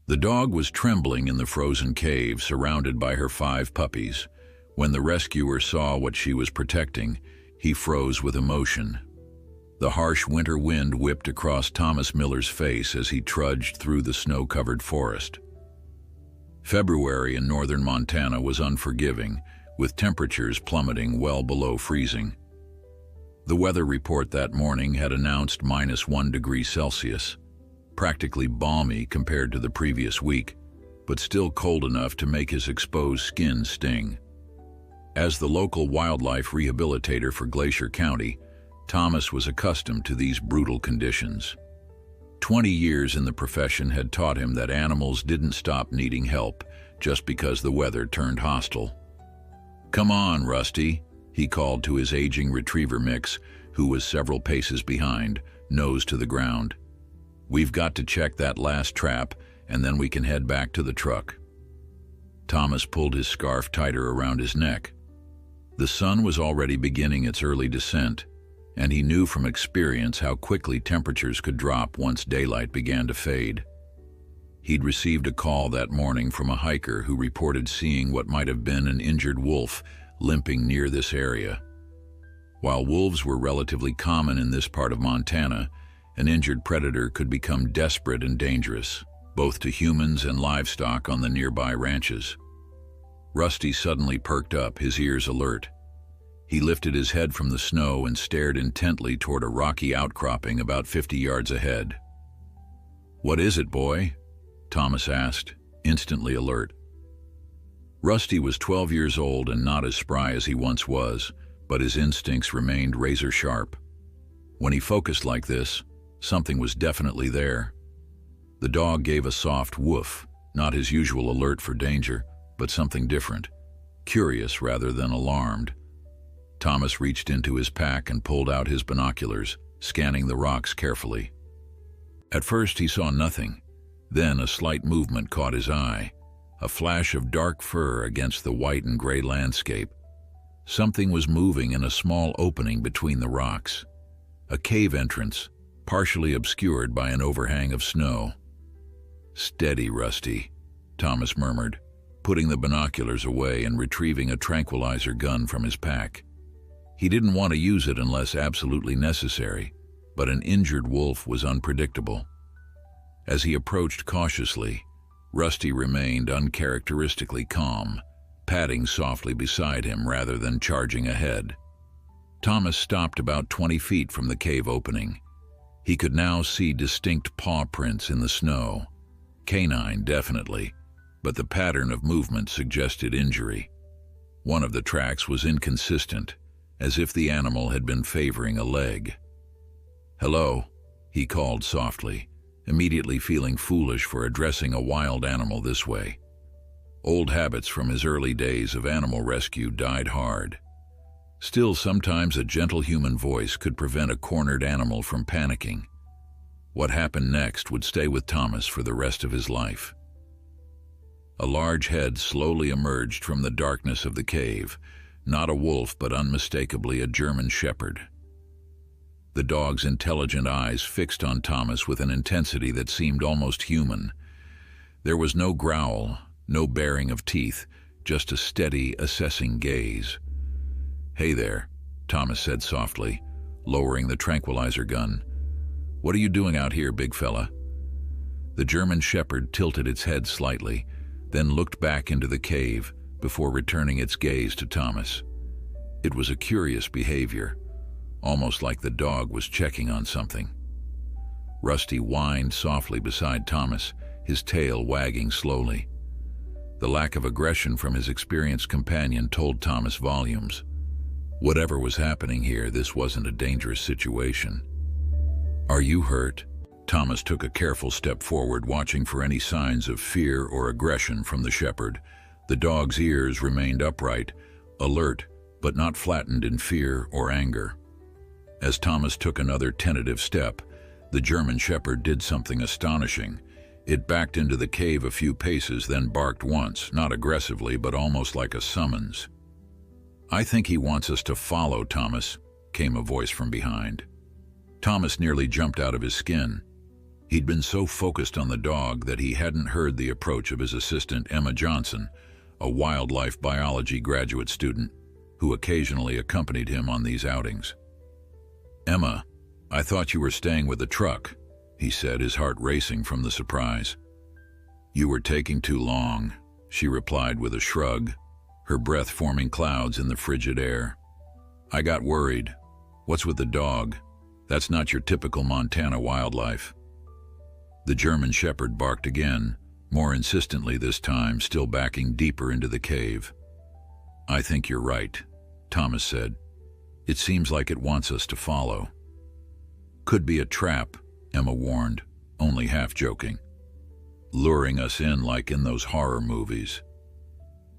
The dog was trembling in the frozen cave, surrounded by her 5 puppies. When the rescuer saw what she was protecting, he froze with emotion. The harsh winter wind whipped across Thomas Miller's face as he trudged through the snow-covered forest. February in northern Montana was unforgiving, with temperatures plummeting well below freezing. The weather report that morning had announced -1 degree Celsius, practically balmy compared to the previous week, but still cold enough to make his exposed skin sting. As the local wildlife rehabilitator for Glacier County, Thomas was accustomed to these brutal conditions. 20 years in the profession had taught him that animals didn't stop needing help just because the weather turned hostile. "Come on, Rusty," he called to his aging retriever mix, who was several paces behind, nose to the ground. "We've got to check that last trap, and then we can head back to the truck." Thomas pulled his scarf tighter around his neck. The sun was already beginning its early descent, and he knew from experience how quickly temperatures could drop once daylight began to fade. He'd received a call that morning from a hiker who reported seeing what might have been an injured wolf limping near this area. While wolves were relatively common in this part of Montana, an injured predator could become desperate and dangerous, both to humans and livestock on the nearby ranches. Rusty suddenly perked up, his ears alert. He lifted his head from the snow and stared intently toward a rocky outcropping about 50 yards ahead. "What is it, boy?" Thomas asked, instantly alert. Rusty was 12 years old and not as spry as he once was, but his instincts remained razor sharp. When he focused like this, something was definitely there. The dog gave a soft woof, not his usual alert for danger, but something different, curious rather than alarmed. Thomas reached into his pack and pulled out his binoculars, scanning the rocks carefully. At first he saw nothing. Then a slight movement caught his eye, a flash of dark fur against the white and gray landscape. Something was moving in a small opening between the rocks. A cave entrance, partially obscured by an overhang of snow. "Steady, Rusty," Thomas murmured, putting the binoculars away and retrieving a tranquilizer gun from his pack. He didn't want to use it unless absolutely necessary, but an injured wolf was unpredictable. As he approached cautiously, Rusty remained uncharacteristically calm, padding softly beside him rather than charging ahead. Thomas stopped about 20 feet from the cave opening. He could now see distinct paw prints in the snow. Canine, definitely, but the pattern of movement suggested injury. One of the tracks was inconsistent, as if the animal had been favoring a leg. "Hello," he called softly, immediately feeling foolish for addressing a wild animal this way. Old habits from his early days of animal rescue died hard. Still, sometimes a gentle human voice could prevent a cornered animal from panicking. What happened next would stay with Thomas for the rest of his life. A large head slowly emerged from the darkness of the cave, not a wolf but unmistakably a German shepherd. The dog's intelligent eyes fixed on Thomas with an intensity that seemed almost human. There was no growl, no baring of teeth, just a steady, assessing gaze. "Hey there," Thomas said softly, lowering the tranquilizer gun. "What are you doing out here, big fella?" The German shepherd tilted its head slightly, then looked back into the cave before returning its gaze to Thomas. It was a curious behavior, almost like the dog was checking on something. Rusty whined softly beside Thomas, his tail wagging slowly. The lack of aggression from his experienced companion told Thomas volumes. Whatever was happening here, this wasn't a dangerous situation. "Are you hurt?" Thomas took a careful step forward, watching for any signs of fear or aggression from the shepherd. The dog's ears remained upright, alert, but not flattened in fear or anger. As Thomas took another tentative step, the German shepherd did something astonishing. It backed into the cave a few paces, then barked once, not aggressively, but almost like a summons. "I think he wants us to follow, Thomas," came a voice from behind. Thomas nearly jumped out of his skin. He'd been so focused on the dog that he hadn't heard the approach of his assistant, Emma Johnson, a wildlife biology graduate student who occasionally accompanied him on these outings. "Emma, I thought you were staying with the truck," he said, his heart racing from the surprise. "You were taking too long," she replied with a shrug, her breath forming clouds in the frigid air. "I got worried. What's with the dog? That's not your typical Montana wildlife." The German Shepherd barked again, more insistently this time, still backing deeper into the cave. "I think you're right," Thomas said. "It seems like it wants us to follow." "Could be a trap," Emma warned, only half joking. "Luring us in like in those horror movies."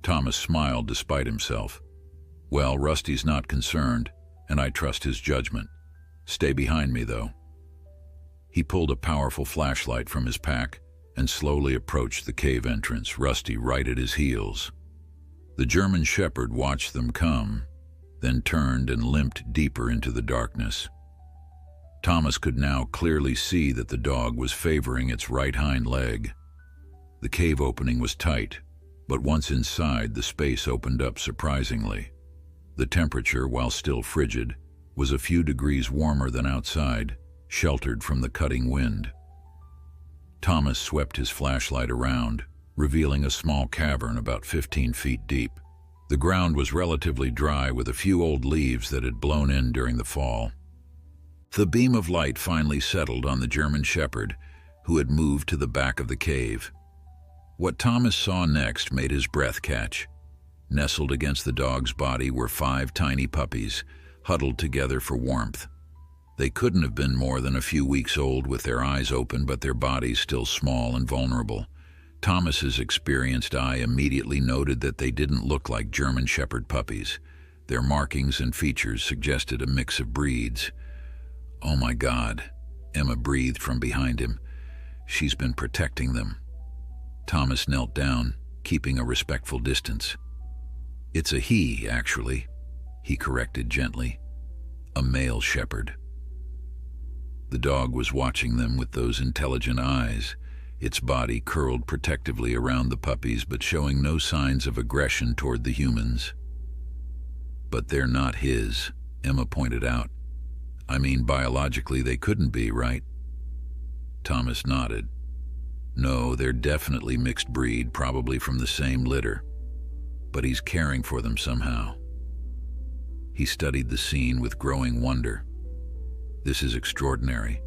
Thomas smiled despite himself. "Well, Rusty's not concerned, and I trust his judgment. Stay behind me, though." He pulled a powerful flashlight from his pack and slowly approached the cave entrance, Rusty right at his heels. The German Shepherd watched them come, then turned and limped deeper into the darkness. Thomas could now clearly see that the dog was favoring its right hind leg. The cave opening was tight, but once inside, the space opened up surprisingly. The temperature, while still frigid, was a few degrees warmer than outside, sheltered from the cutting wind. Thomas swept his flashlight around, revealing a small cavern about 15 feet deep. The ground was relatively dry, with a few old leaves that had blown in during the fall. The beam of light finally settled on the German Shepherd, who had moved to the back of the cave. What Thomas saw next made his breath catch. Nestled against the dog's body were 5 tiny puppies, huddled together for warmth. They couldn't have been more than a few weeks old, with their eyes open but their bodies still small and vulnerable. Thomas's experienced eye immediately noted that they didn't look like German Shepherd puppies. Their markings and features suggested a mix of breeds. "Oh my God," Emma breathed from behind him. "She's been protecting them." Thomas knelt down, keeping a respectful distance. "It's a he, actually," he corrected gently. "A male shepherd." The dog was watching them with those intelligent eyes, its body curled protectively around the puppies but showing no signs of aggression toward the humans. "But they're not his," Emma pointed out. "I mean, biologically they couldn't be, right?" Thomas nodded. "No, they're definitely mixed breed, probably from the same litter. But he's caring for them somehow." He studied the scene with growing wonder. "This is extraordinary.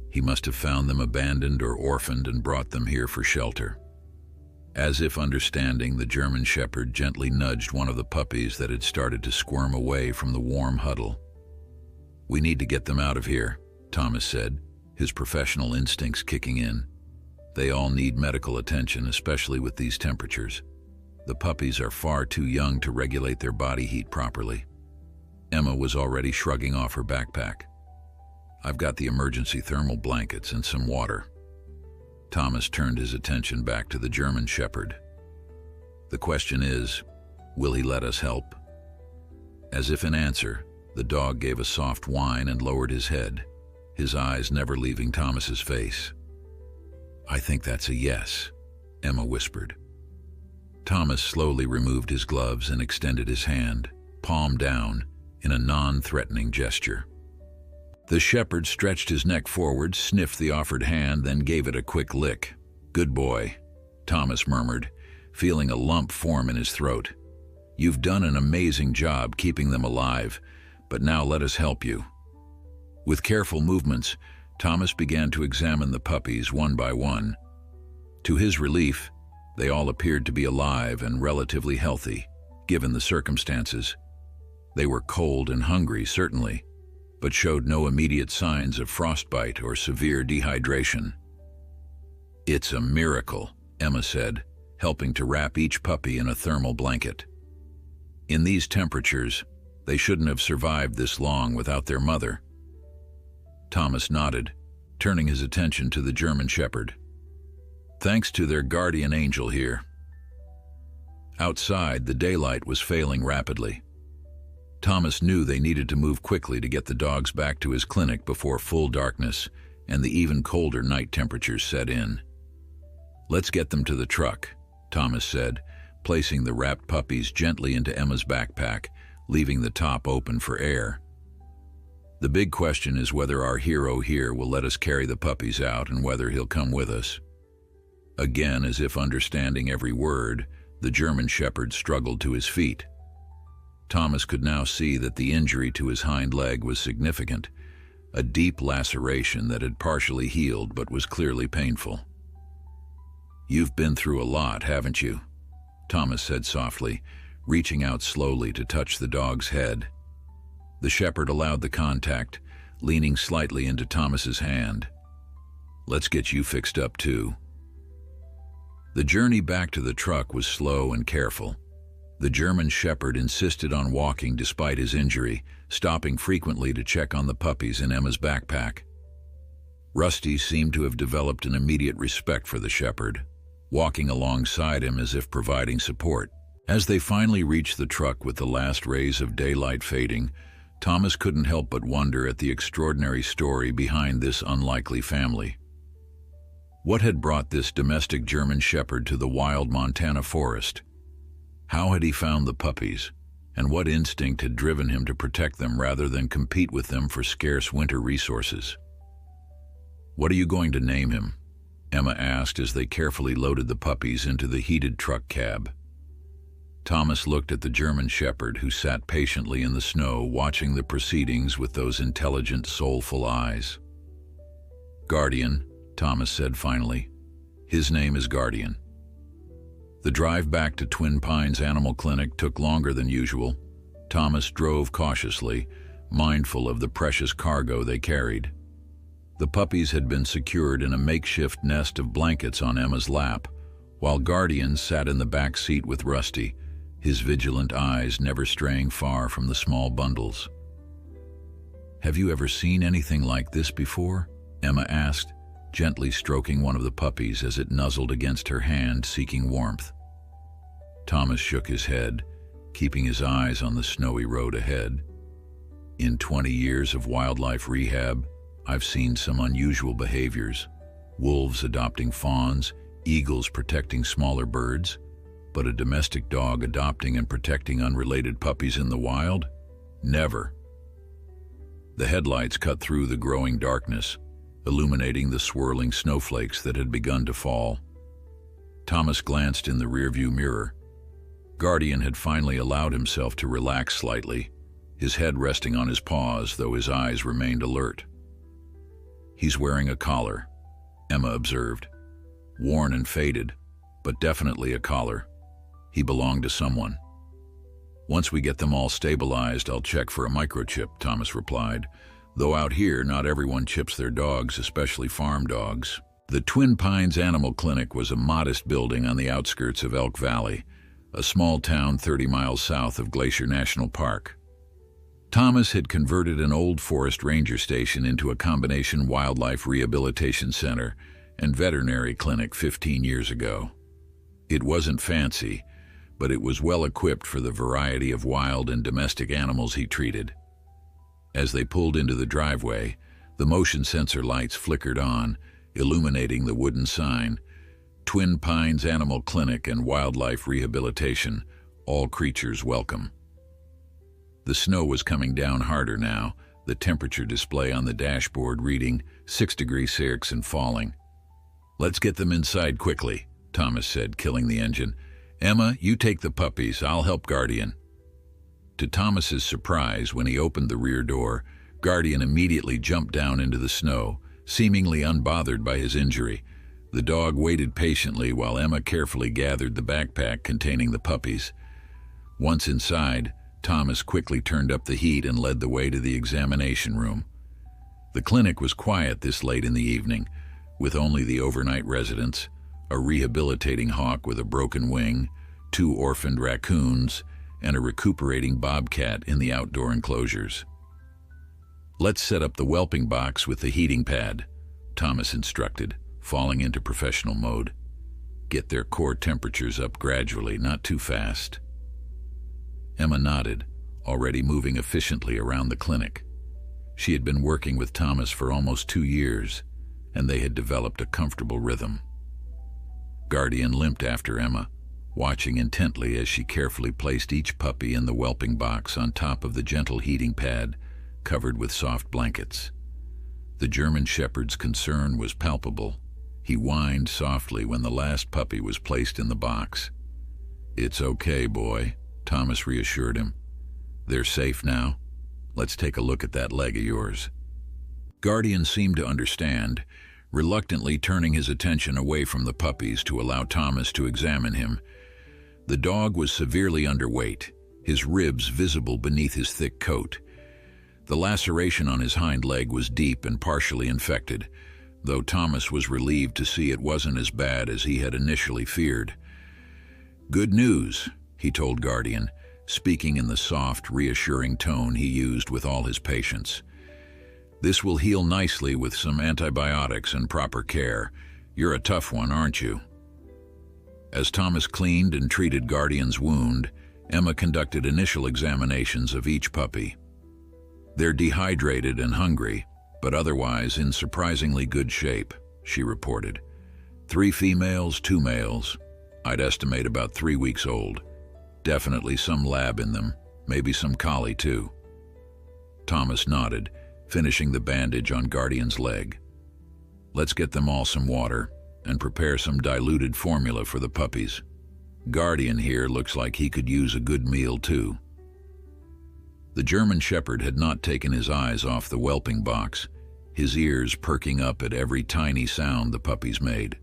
He must have found them abandoned or orphaned and brought them here for shelter." As if understanding, the German Shepherd gently nudged one of the puppies that had started to squirm away from the warm huddle. "We need to get them out of here," Thomas said, his professional instincts kicking in. "They all need medical attention, especially with these temperatures. The puppies are far too young to regulate their body heat properly." Emma was already shrugging off her backpack. "I've got the emergency thermal blankets and some water." Thomas turned his attention back to the German Shepherd. "The question is, will he let us help?" As if in answer, the dog gave a soft whine and lowered his head, his eyes never leaving Thomas's face. "I think that's a yes," Emma whispered. Thomas slowly removed his gloves and extended his hand, palm down, in a non-threatening gesture. The shepherd stretched his neck forward, sniffed the offered hand, then gave it a quick lick. "Good boy," Thomas murmured, feeling a lump form in his throat. "You've done an amazing job keeping them alive, but now let us help you." With careful movements, Thomas began to examine the puppies one by one. To his relief, they all appeared to be alive and relatively healthy, given the circumstances. They were cold and hungry, certainly, but showed no immediate signs of frostbite or severe dehydration. "It's a miracle," Emma said, helping to wrap each puppy in a thermal blanket. "In these temperatures, they shouldn't have survived this long without their mother." Thomas nodded, turning his attention to the German Shepherd. "Thanks to their guardian angel here." Outside, the daylight was failing rapidly. Thomas knew they needed to move quickly to get the dogs back to his clinic before full darkness, and the even colder night temperatures set in. "Let's get them to the truck," Thomas said, placing the wrapped puppies gently into Emma's backpack, leaving the top open for air. "The big question is whether our hero here will let us carry the puppies out and whether he'll come with us." Again, as if understanding every word, the German Shepherd struggled to his feet. Thomas could now see that the injury to his hind leg was significant, a deep laceration that had partially healed but was clearly painful. "You've been through a lot, haven't you?" Thomas said softly, reaching out slowly to touch the dog's head. The shepherd allowed the contact, leaning slightly into Thomas's hand. "Let's get you fixed up too." The journey back to the truck was slow and careful. The German Shepherd insisted on walking despite his injury, stopping frequently to check on the puppies in Emma's backpack. Rusty seemed to have developed an immediate respect for the shepherd, walking alongside him as if providing support. As they finally reached the truck with the last rays of daylight fading, Thomas couldn't help but wonder at the extraordinary story behind this unlikely family. What had brought this domestic German Shepherd to the wild Montana forest? How had he found the puppies, and what instinct had driven him to protect them rather than compete with them for scarce winter resources? "What are you going to name him?" Emma asked as they carefully loaded the puppies into the heated truck cab. Thomas looked at the German Shepherd, who sat patiently in the snow watching the proceedings with those intelligent, soulful eyes. "Guardian," Thomas said finally. "His name is Guardian." The drive back to Twin Pines Animal Clinic took longer than usual. Thomas drove cautiously, mindful of the precious cargo they carried. The puppies had been secured in a makeshift nest of blankets on Emma's lap, while Guardian sat in the back seat with Rusty, his vigilant eyes never straying far from the small bundles. "Have you ever seen anything like this before?" Emma asked, gently stroking one of the puppies as it nuzzled against her hand, seeking warmth. Thomas shook his head, keeping his eyes on the snowy road ahead. "In 20 years of wildlife rehab, I've seen some unusual behaviors. Wolves adopting fawns, eagles protecting smaller birds, but a domestic dog adopting and protecting unrelated puppies in the wild? Never." The headlights cut through the growing darkness, illuminating the swirling snowflakes that had begun to fall. Thomas glanced in the rearview mirror. Guardian had finally allowed himself to relax slightly, his head resting on his paws, though his eyes remained alert. "He's wearing a collar," Emma observed. "Worn and faded, but definitely a collar. He belonged to someone." "Once we get them all stabilized, I'll check for a microchip," Thomas replied. "Though out here, not everyone chips their dogs, especially farm dogs." The Twin Pines Animal Clinic was a modest building on the outskirts of Elk Valley, a small town 30 miles south of Glacier National Park. Thomas had converted an old forest ranger station into a combination wildlife rehabilitation center and veterinary clinic 15 years ago. It wasn't fancy, but it was well equipped for the variety of wild and domestic animals he treated. As they pulled into the driveway, the motion sensor lights flickered on, illuminating the wooden sign, "Twin Pines Animal Clinic and Wildlife Rehabilitation, all creatures welcome." The snow was coming down harder now, the temperature display on the dashboard reading 6 degrees Celsius and falling. "Let's get them inside quickly," Thomas said, killing the engine. "Emma, you take the puppies, I'll help Guardian." To Thomas's surprise, when he opened the rear door, Guardian immediately jumped down into the snow, seemingly unbothered by his injury. The dog waited patiently while Emma carefully gathered the backpack containing the puppies. Once inside, Thomas quickly turned up the heat and led the way to the examination room. The clinic was quiet this late in the evening, with only the overnight residents, a rehabilitating hawk with a broken wing, 2 orphaned raccoons, and a recuperating bobcat in the outdoor enclosures. "Let's set up the whelping box with the heating pad," Thomas instructed, falling into professional mode. "Get their core temperatures up gradually, not too fast." Emma nodded, already moving efficiently around the clinic. She had been working with Thomas for almost 2 years, and they had developed a comfortable rhythm. Guardian limped after Emma, watching intently as she carefully placed each puppy in the whelping box on top of the gentle heating pad covered with soft blankets. The German Shepherd's concern was palpable. He whined softly when the last puppy was placed in the box. "It's okay, boy," Thomas reassured him. "They're safe now. Let's take a look at that leg of yours." Guardian seemed to understand, reluctantly turning his attention away from the puppies to allow Thomas to examine him. The dog was severely underweight, his ribs visible beneath his thick coat. The laceration on his hind leg was deep and partially infected, though Thomas was relieved to see it wasn't as bad as he had initially feared. "Good news," he told Guardian, speaking in the soft, reassuring tone he used with all his patients. "This will heal nicely with some antibiotics and proper care. You're a tough one, aren't you?" As Thomas cleaned and treated Guardian's wound, Emma conducted initial examinations of each puppy. "They're dehydrated and hungry, but otherwise in surprisingly good shape," she reported. 3 females, 2 males. I'd estimate about 3 weeks old. Definitely some lab in them, maybe some collie too." Thomas nodded, finishing the bandage on Guardian's leg. "Let's get them all some water and prepare some diluted formula for the puppies. Guardian here looks like he could use a good meal too." The German Shepherd had not taken his eyes off the whelping box, his ears perking up at every tiny sound the puppies made.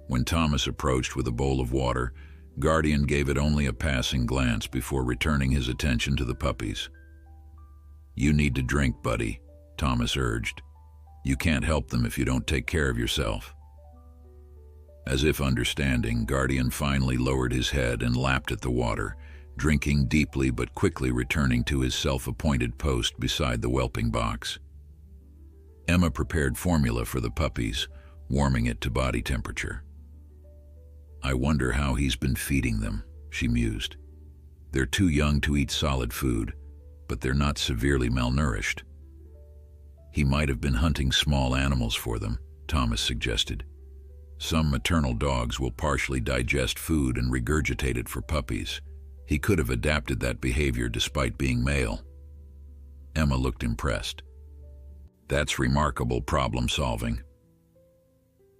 When Thomas approached with a bowl of water, Guardian gave it only a passing glance before returning his attention to the puppies. "You need to drink, buddy," Thomas urged. "You can't help them if you don't take care of yourself." As if understanding, Guardian finally lowered his head and lapped at the water, drinking deeply but quickly returning to his self-appointed post beside the whelping box. Emma prepared formula for the puppies, warming it to body temperature. "I wonder how he's been feeding them," she mused. "They're too young to eat solid food, but they're not severely malnourished." "He might have been hunting small animals for them," Thomas suggested. "Some maternal dogs will partially digest food and regurgitate it for puppies. He could have adapted that behavior despite being male." Emma looked impressed. "That's remarkable problem solving."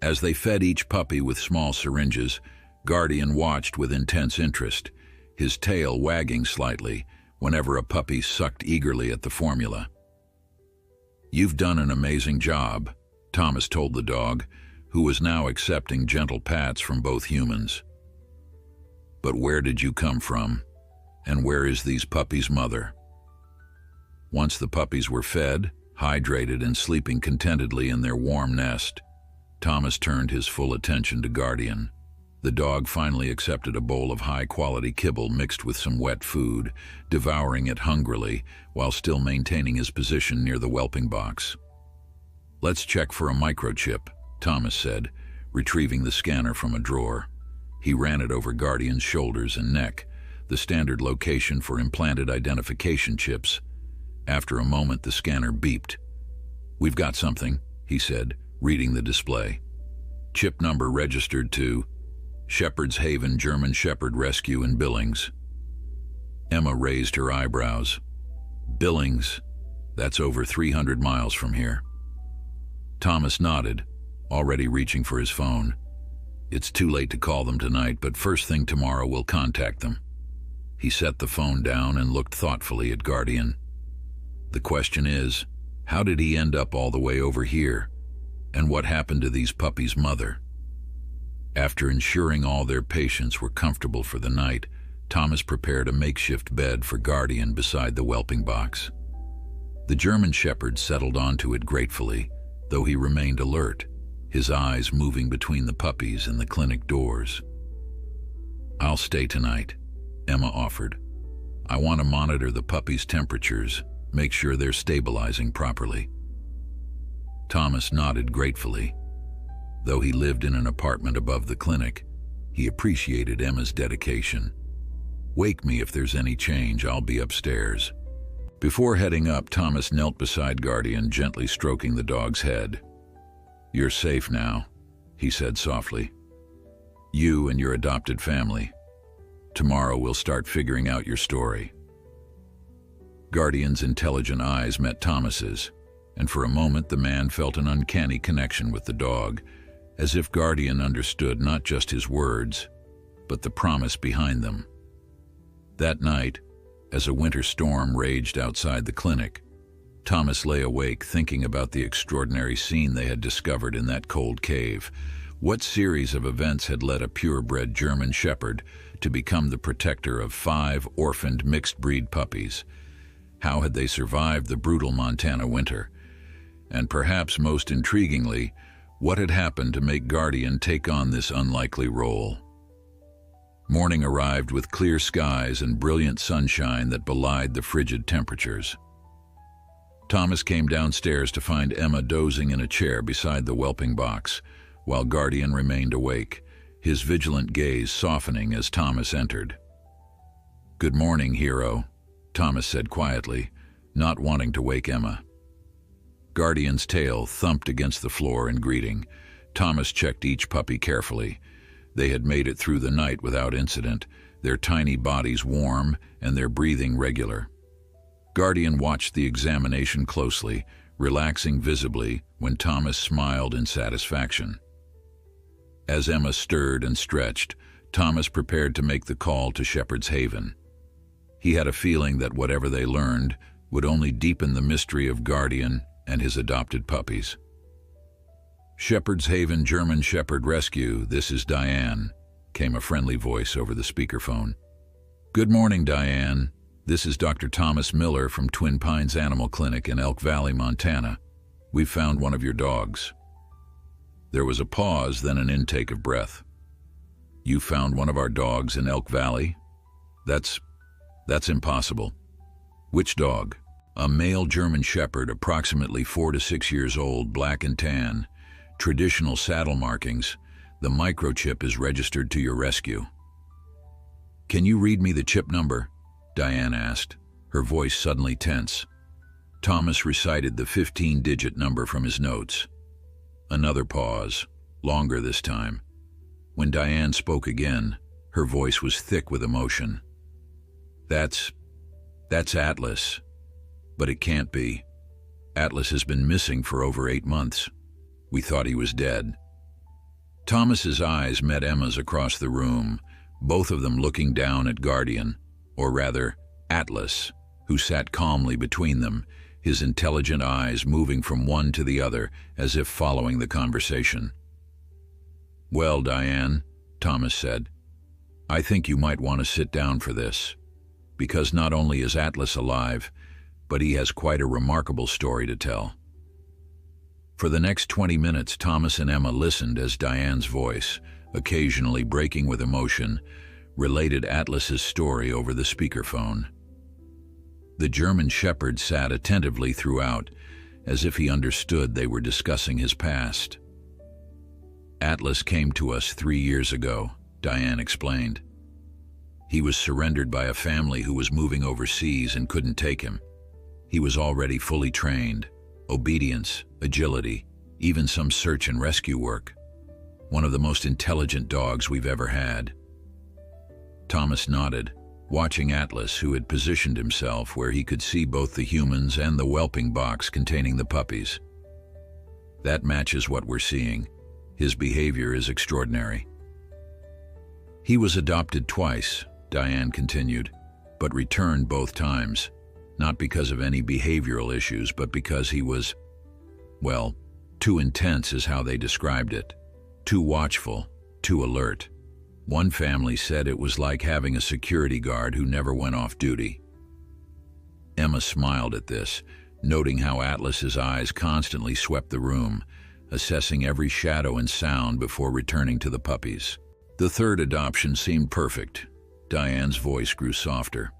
As they fed each puppy with small syringes, Guardian watched with intense interest, his tail wagging slightly whenever a puppy sucked eagerly at the formula. "You've done an amazing job," Thomas told the dog, who was now accepting gentle pats from both humans. "But where did you come from? And where is these puppies' mother?" Once the puppies were fed, hydrated, and sleeping contentedly in their warm nest, Thomas turned his full attention to Guardian. The dog finally accepted a bowl of high-quality kibble mixed with some wet food, devouring it hungrily while still maintaining his position near the whelping box. "Let's check for a microchip," Thomas said, retrieving the scanner from a drawer. He ran it over Guardian's shoulders and neck, the standard location for implanted identification chips. After a moment, the scanner beeped. "We've got something," he said, reading the display. "Chip number registered to Shepherd's Haven German Shepherd Rescue in Billings." Emma raised her eyebrows. "Billings? That's over 300 miles from here." Thomas nodded, already reaching for his phone. "It's too late to call them tonight, but first thing tomorrow we'll contact them." He set the phone down and looked thoughtfully at Guardian. "The question is, how did he end up all the way over here? And what happened to these puppies' mother?" After ensuring all their patients were comfortable for the night, Thomas prepared a makeshift bed for Guardian beside the whelping box. The German Shepherd settled onto it gratefully, though he remained alert, his eyes moving between the puppies and the clinic doors. "I'll stay tonight," Emma offered. "I want to monitor the puppies' temperatures, make sure they're stabilizing properly." Thomas nodded gratefully. Though he lived in an apartment above the clinic, he appreciated Emma's dedication. "Wake me if there's any change, I'll be upstairs." Before heading up, Thomas knelt beside Guardian, gently stroking the dog's head. "You're safe now," he said softly. "You and your adopted family. Tomorrow we'll start figuring out your story." Guardian's intelligent eyes met Thomas's, and for a moment the man felt an uncanny connection with the dog, as if Guardian understood not just his words, but the promise behind them. That night, as a winter storm raged outside the clinic, Thomas lay awake thinking about the extraordinary scene they had discovered in that cold cave. What series of events had led a purebred German Shepherd to become the protector of 5 orphaned mixed-breed puppies? How had they survived the brutal Montana winter? And perhaps most intriguingly, what had happened to make Guardian take on this unlikely role? Morning arrived with clear skies and brilliant sunshine that belied the frigid temperatures. Thomas came downstairs to find Emma dozing in a chair beside the whelping box, while Guardian remained awake, his vigilant gaze softening as Thomas entered. "Good morning, hero," Thomas said quietly, not wanting to wake Emma. Guardian's tail thumped against the floor in greeting. Thomas checked each puppy carefully. They had made it through the night without incident, their tiny bodies warm and their breathing regular. Guardian watched the examination closely, relaxing visibly when Thomas smiled in satisfaction. As Emma stirred and stretched, Thomas prepared to make the call to Shepherd's Haven. He had a feeling that whatever they learned would only deepen the mystery of Guardian and his adopted puppies. "Shepherd's Haven German Shepherd Rescue, this is Diane," came a friendly voice over the speakerphone. "Good morning, Diane. This is Dr. Thomas Miller from Twin Pines Animal Clinic in Elk Valley, Montana. We've found one of your dogs." There was a pause, then an intake of breath. "You found one of our dogs in Elk Valley? That's impossible." "Which dog?" "A male German Shepherd, approximately 4 to 6 years old, black and tan. Traditional saddle markings. The microchip is registered to your rescue." "Can you read me the chip number?" Diane asked, her voice suddenly tense. Thomas recited the 15-digit number from his notes. Another pause, longer this time. When Diane spoke again, her voice was thick with emotion. That's Atlas. But it can't be. Atlas has been missing for over 8 months. We thought he was dead." Thomas's eyes met Emma's across the room, both of them looking down at Guardian, or rather, Atlas, who sat calmly between them, his intelligent eyes moving from one to the other as if following the conversation. "Well, Diane," Thomas said, "I think you might want to sit down for this, because not only is Atlas alive, but he has quite a remarkable story to tell." For the next 20 minutes, Thomas and Emma listened as Diane's voice, occasionally breaking with emotion, related Atlas's story over the speakerphone. The German Shepherd sat attentively throughout, as if he understood they were discussing his past. "Atlas came to us 3 years ago," Diane explained. "He was surrendered by a family who was moving overseas and couldn't take him. He was already fully trained. Obedience, agility, even some search and rescue work. One of the most intelligent dogs we've ever had." Thomas nodded, watching Atlas, who had positioned himself where he could see both the humans and the whelping box containing the puppies. "That matches what we're seeing. His behavior is extraordinary." "He was adopted twice," Diane continued, "but returned both times. Not because of any behavioral issues, but because he was, well, too intense is how they described it. Too watchful, too alert. One family said it was like having a security guard who never went off duty." Emma smiled at this, noting how Atlas's eyes constantly swept the room, assessing every shadow and sound before returning to the puppies. "The third adoption seemed perfect." Diane's voice grew softer.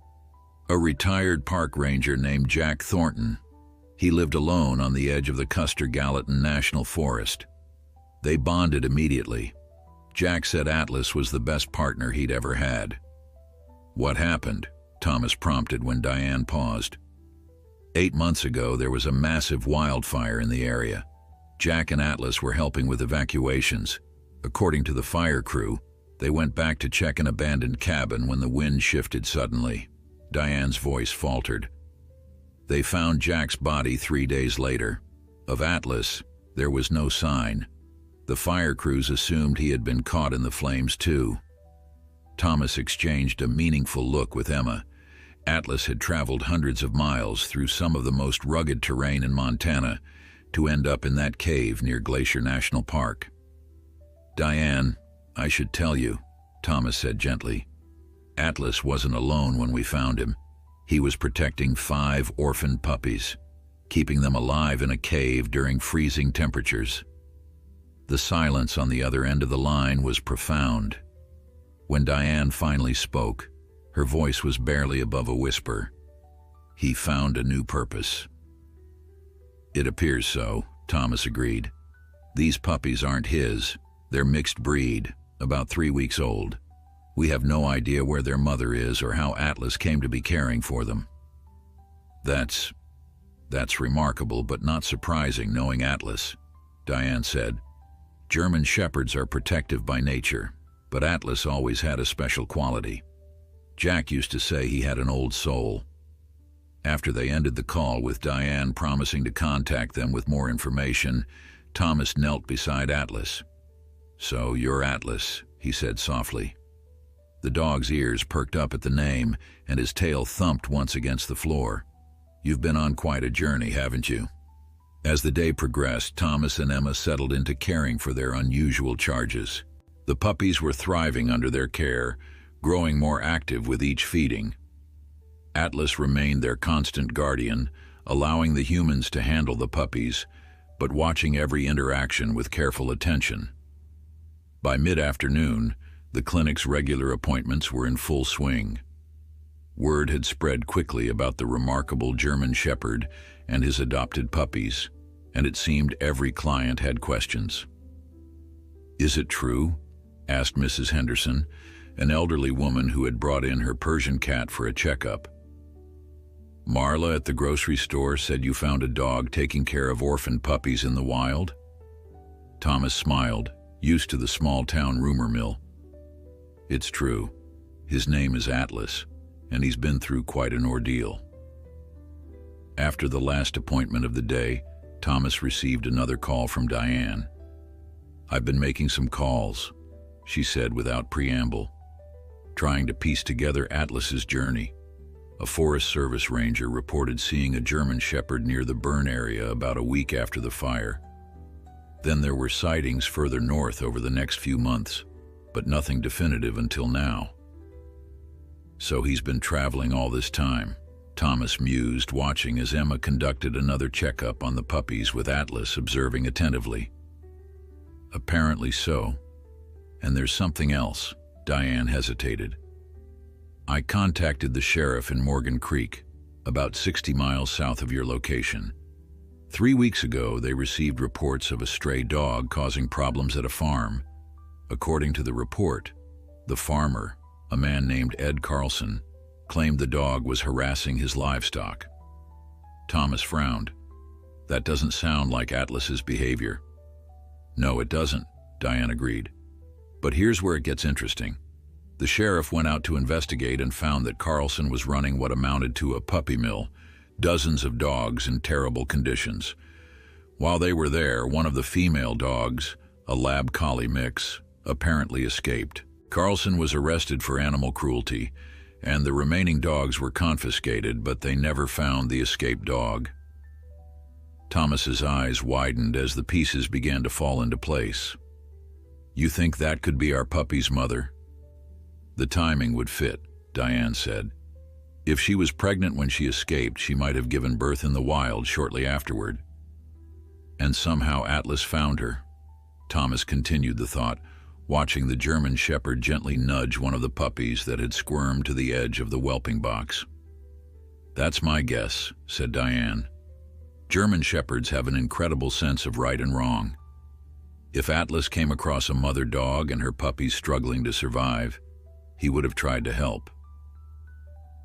"A retired park ranger named Jack Thornton. He lived alone on the edge of the Custer-Gallatin National Forest. They bonded immediately. Jack said Atlas was the best partner he'd ever had." "What happened?" Thomas prompted when Diane paused. 8 months ago, there was a massive wildfire in the area. Jack and Atlas were helping with evacuations. According to the fire crew, they went back to check an abandoned cabin when the wind shifted suddenly. Diane's voice faltered. They found Jack's body 3 days later. Of Atlas, there was no sign. The fire crews assumed he had been caught in the flames too. Thomas exchanged a meaningful look with Emma. Atlas had traveled hundreds of miles through some of the most rugged terrain in Montana to end up in that cave near Glacier National Park. "Diane, I should tell you," Thomas said gently. "Atlas wasn't alone when we found him. He was protecting 5 orphaned puppies, keeping them alive in a cave during freezing temperatures." The silence on the other end of the line was profound. When Diane finally spoke, her voice was barely above a whisper. "He found a new purpose." "It appears so," Thomas agreed. "These puppies aren't his. They're mixed breed, about 3 weeks old. We have no idea where their mother is or how Atlas came to be caring for them." That's remarkable, but not surprising knowing Atlas," Diane said. "German Shepherds are protective by nature, but Atlas always had a special quality. Jack used to say he had an old soul." After they ended the call with Diane promising to contact them with more information, Thomas knelt beside Atlas. "So you're Atlas," he said softly. The dog's ears perked up at the name, and his tail thumped once against the floor. "You've been on quite a journey, haven't you?" As the day progressed, Thomas and Emma settled into caring for their unusual charges. The puppies were thriving under their care, growing more active with each feeding. Atlas remained their constant guardian, allowing the humans to handle the puppies, but watching every interaction with careful attention. By mid-afternoon, the clinic's regular appointments were in full swing. Word had spread quickly about the remarkable German Shepherd and his adopted puppies, and it seemed every client had questions. "Is it true?" asked Mrs. Henderson, an elderly woman who had brought in her Persian cat for a checkup. "Marla at the grocery store said you found a dog taking care of orphaned puppies in the wild?" Thomas smiled, used to the small-town rumor mill. "It's true. His name is Atlas, and he's been through quite an ordeal." After the last appointment of the day, Thomas received another call from Diane. "I've been making some calls," she said without preamble, trying to piece together Atlas's journey. A Forest Service ranger reported seeing a German Shepherd near the burn area about a week after the fire. Then there were sightings further north over the next few months, but nothing definitive until now. "So he's been traveling all this time," Thomas mused, watching as Emma conducted another checkup on the puppies with Atlas observing attentively. "Apparently so. And there's something else." Diane hesitated. "I contacted the sheriff in Morgan Creek, about 60 miles south of your location. 3 weeks ago, they received reports of a stray dog causing problems at a farm. According to the report, the farmer, a man named Ed Carlson, claimed the dog was harassing his livestock." Thomas frowned. "That doesn't sound like Atlas's behavior." "No, it doesn't," Diane agreed. "But here's where it gets interesting. The sheriff went out to investigate and found that Carlson was running what amounted to a puppy mill, dozens of dogs in terrible conditions. While they were there, one of the female dogs, a lab collie mix, apparently escaped. Carlson was arrested for animal cruelty, and the remaining dogs were confiscated, but they never found the escaped dog." Thomas's eyes widened as the pieces began to fall into place. "You think that could be our puppy's mother?" "The timing would fit," Diane said. "If she was pregnant when she escaped, she might have given birth in the wild shortly afterward. And somehow Atlas found her." Thomas continued the thought, watching the German Shepherd gently nudge one of the puppies that had squirmed to the edge of the whelping box. "That's my guess," said Diane. "German Shepherds have an incredible sense of right and wrong. If Atlas came across a mother dog and her puppies struggling to survive, he would have tried to help."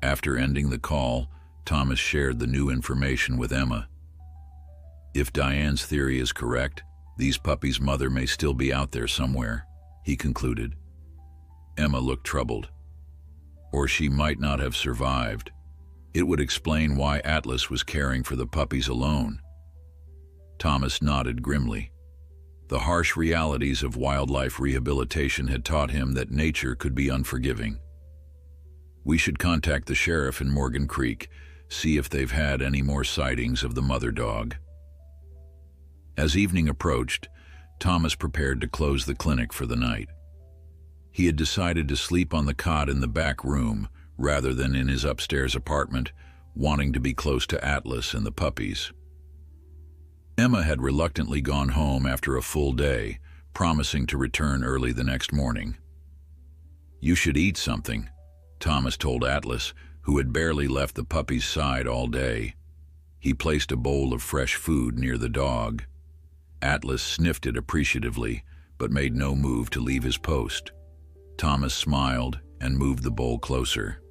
After ending the call, Thomas shared the new information with Emma. "If Diane's theory is correct, These puppies' mother may still be out there somewhere, he concluded. Emma looked troubled. Or she might not have survived. It would explain why Atlas was caring for the puppies alone. Thomas nodded grimly. The harsh realities of wildlife rehabilitation had taught him that nature could be unforgiving. We should contact the sheriff in Morgan Creek, see if they've had any more sightings of the mother dog. As evening approached, Thomas prepared to close the clinic for the night. He had decided to sleep on the cot in the back room rather than in his upstairs apartment, wanting to be close to Atlas and the puppies. Emma had reluctantly gone home after a full day, promising to return early the next morning. "You should eat something," Thomas told Atlas, who had barely left the puppy's side all day. He placed a bowl of fresh food near the dog. Atlas sniffed it appreciatively, but made no move to leave his post. Thomas smiled and moved the bowl closer.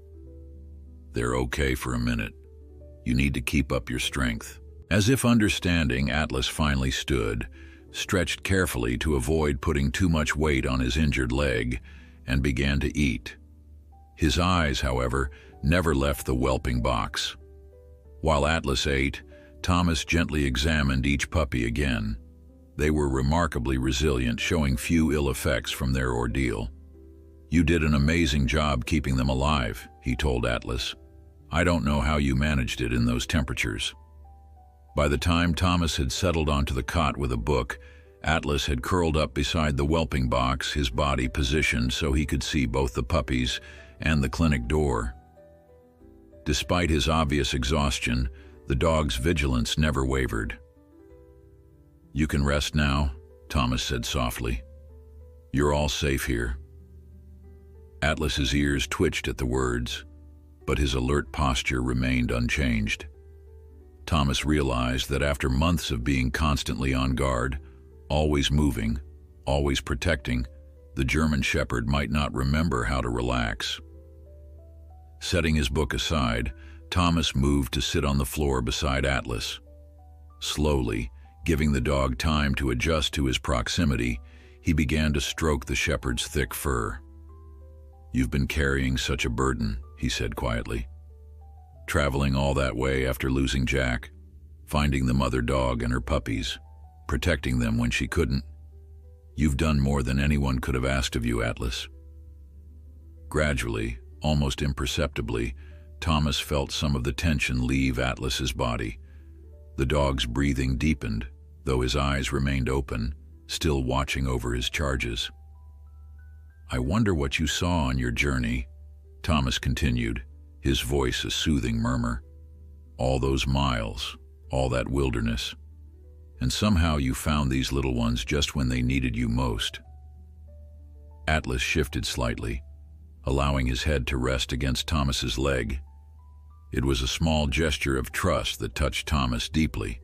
"They're okay for a minute. You need to keep up your strength." As if understanding, Atlas finally stood, stretched carefully to avoid putting too much weight on his injured leg, and began to eat. His eyes, however, never left the whelping box. While Atlas ate, Thomas gently examined each puppy again. They were remarkably resilient, showing few ill effects from their ordeal. "You did an amazing job keeping them alive," he told Atlas. "I don't know how you managed it in those temperatures." By the time Thomas had settled onto the cot with a book, Atlas had curled up beside the whelping box, his body positioned so he could see both the puppies and the clinic door. Despite his obvious exhaustion, the dog's vigilance never wavered. "You can rest now," Thomas said softly. "You're all safe here." Atlas's ears twitched at the words, but his alert posture remained unchanged. Thomas realized that after months of being constantly on guard, always moving, always protecting, the German Shepherd might not remember how to relax. Setting his book aside, Thomas moved to sit on the floor beside Atlas. Slowly, giving the dog time to adjust to his proximity, he began to stroke the shepherd's thick fur. "You've been carrying such a burden," he said quietly. "Traveling all that way after losing Jack, finding the mother dog and her puppies, protecting them when she couldn't. You've done more than anyone could have asked of you, Atlas." Gradually, almost imperceptibly, Thomas felt some of the tension leave Atlas's body. The dog's breathing deepened, though his eyes remained open, still watching over his charges. "I wonder what you saw on your journey," Thomas continued, his voice a soothing murmur. "All those miles, all that wilderness. And somehow you found these little ones just when they needed you most." Atlas shifted slightly, allowing his head to rest against Thomas's leg. It was a small gesture of trust that touched Thomas deeply.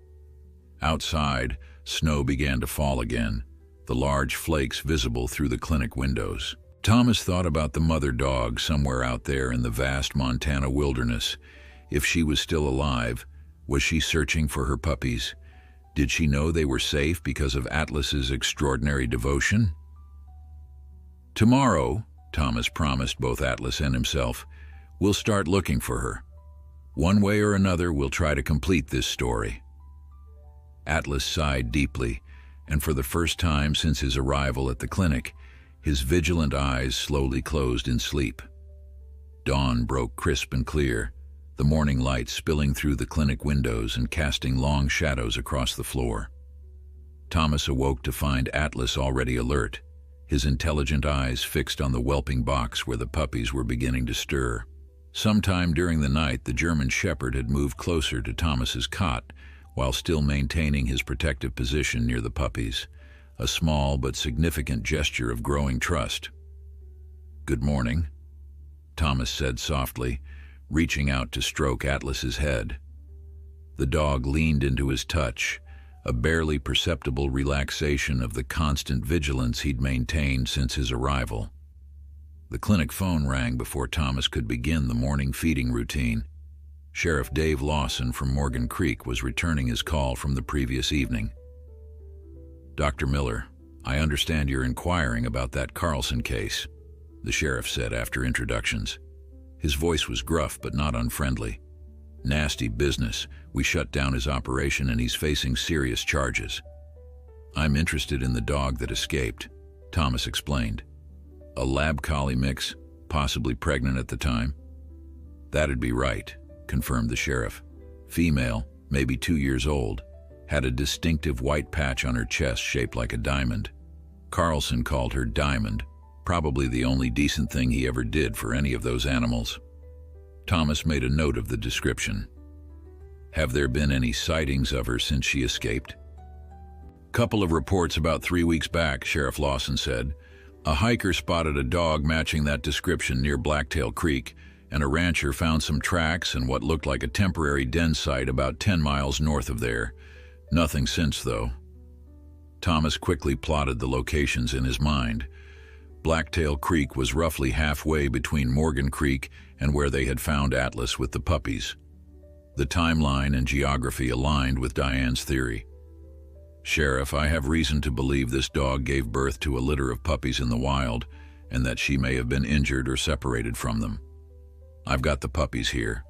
Outside, snow began to fall again, the large flakes visible through the clinic windows. Thomas thought about the mother dog somewhere out there in the vast Montana wilderness. If she was still alive, was she searching for her puppies? Did she know they were safe because of Atlas's extraordinary devotion? "Tomorrow," Thomas promised both Atlas and himself, "we'll start looking for her. One way or another, we'll try to complete this story." Atlas sighed deeply, and for the first time since his arrival at the clinic, his vigilant eyes slowly closed in sleep. Dawn broke crisp and clear, the morning light spilling through the clinic windows and casting long shadows across the floor. Thomas awoke to find Atlas already alert, his intelligent eyes fixed on the whelping box where the puppies were beginning to stir. Sometime during the night, the German Shepherd had moved closer to Thomas's cot while still maintaining his protective position near the puppies, a small but significant gesture of growing trust. "Good morning," Thomas said softly, reaching out to stroke Atlas's head. The dog leaned into his touch, a barely perceptible relaxation of the constant vigilance he'd maintained since his arrival. The clinic phone rang before Thomas could begin the morning feeding routine. Sheriff Dave Lawson from Morgan Creek was returning his call from the previous evening. Dr. Miller, I understand you're inquiring about that Carlson case, the sheriff said after introductions. His voice was gruff but not unfriendly. Nasty business. We shut down his operation and he's facing serious charges. I'm interested in the dog that escaped, Thomas explained. A lab collie mix, possibly pregnant at the time? That'd be right, confirmed the sheriff. Female, maybe 2 years old, had a distinctive white patch on her chest shaped like a diamond. Carlson called her Diamond, probably the only decent thing he ever did for any of those animals. Thomas made a note of the description. Have there been any sightings of her since she escaped? Couple of reports about 3 weeks back, Sheriff Lawson said. A hiker spotted a dog matching that description near Blacktail Creek, and a rancher found some tracks and what looked like a temporary den site about 10 miles north of there. Nothing since, though. Thomas quickly plotted the locations in his mind. Blacktail Creek was roughly halfway between Morgan Creek and where they had found Atlas with the puppies. The timeline and geography aligned with Diane's theory. Sheriff, I have reason to believe this dog gave birth to a litter of puppies in the wild, and that she may have been injured or separated from them. I've got the puppies here.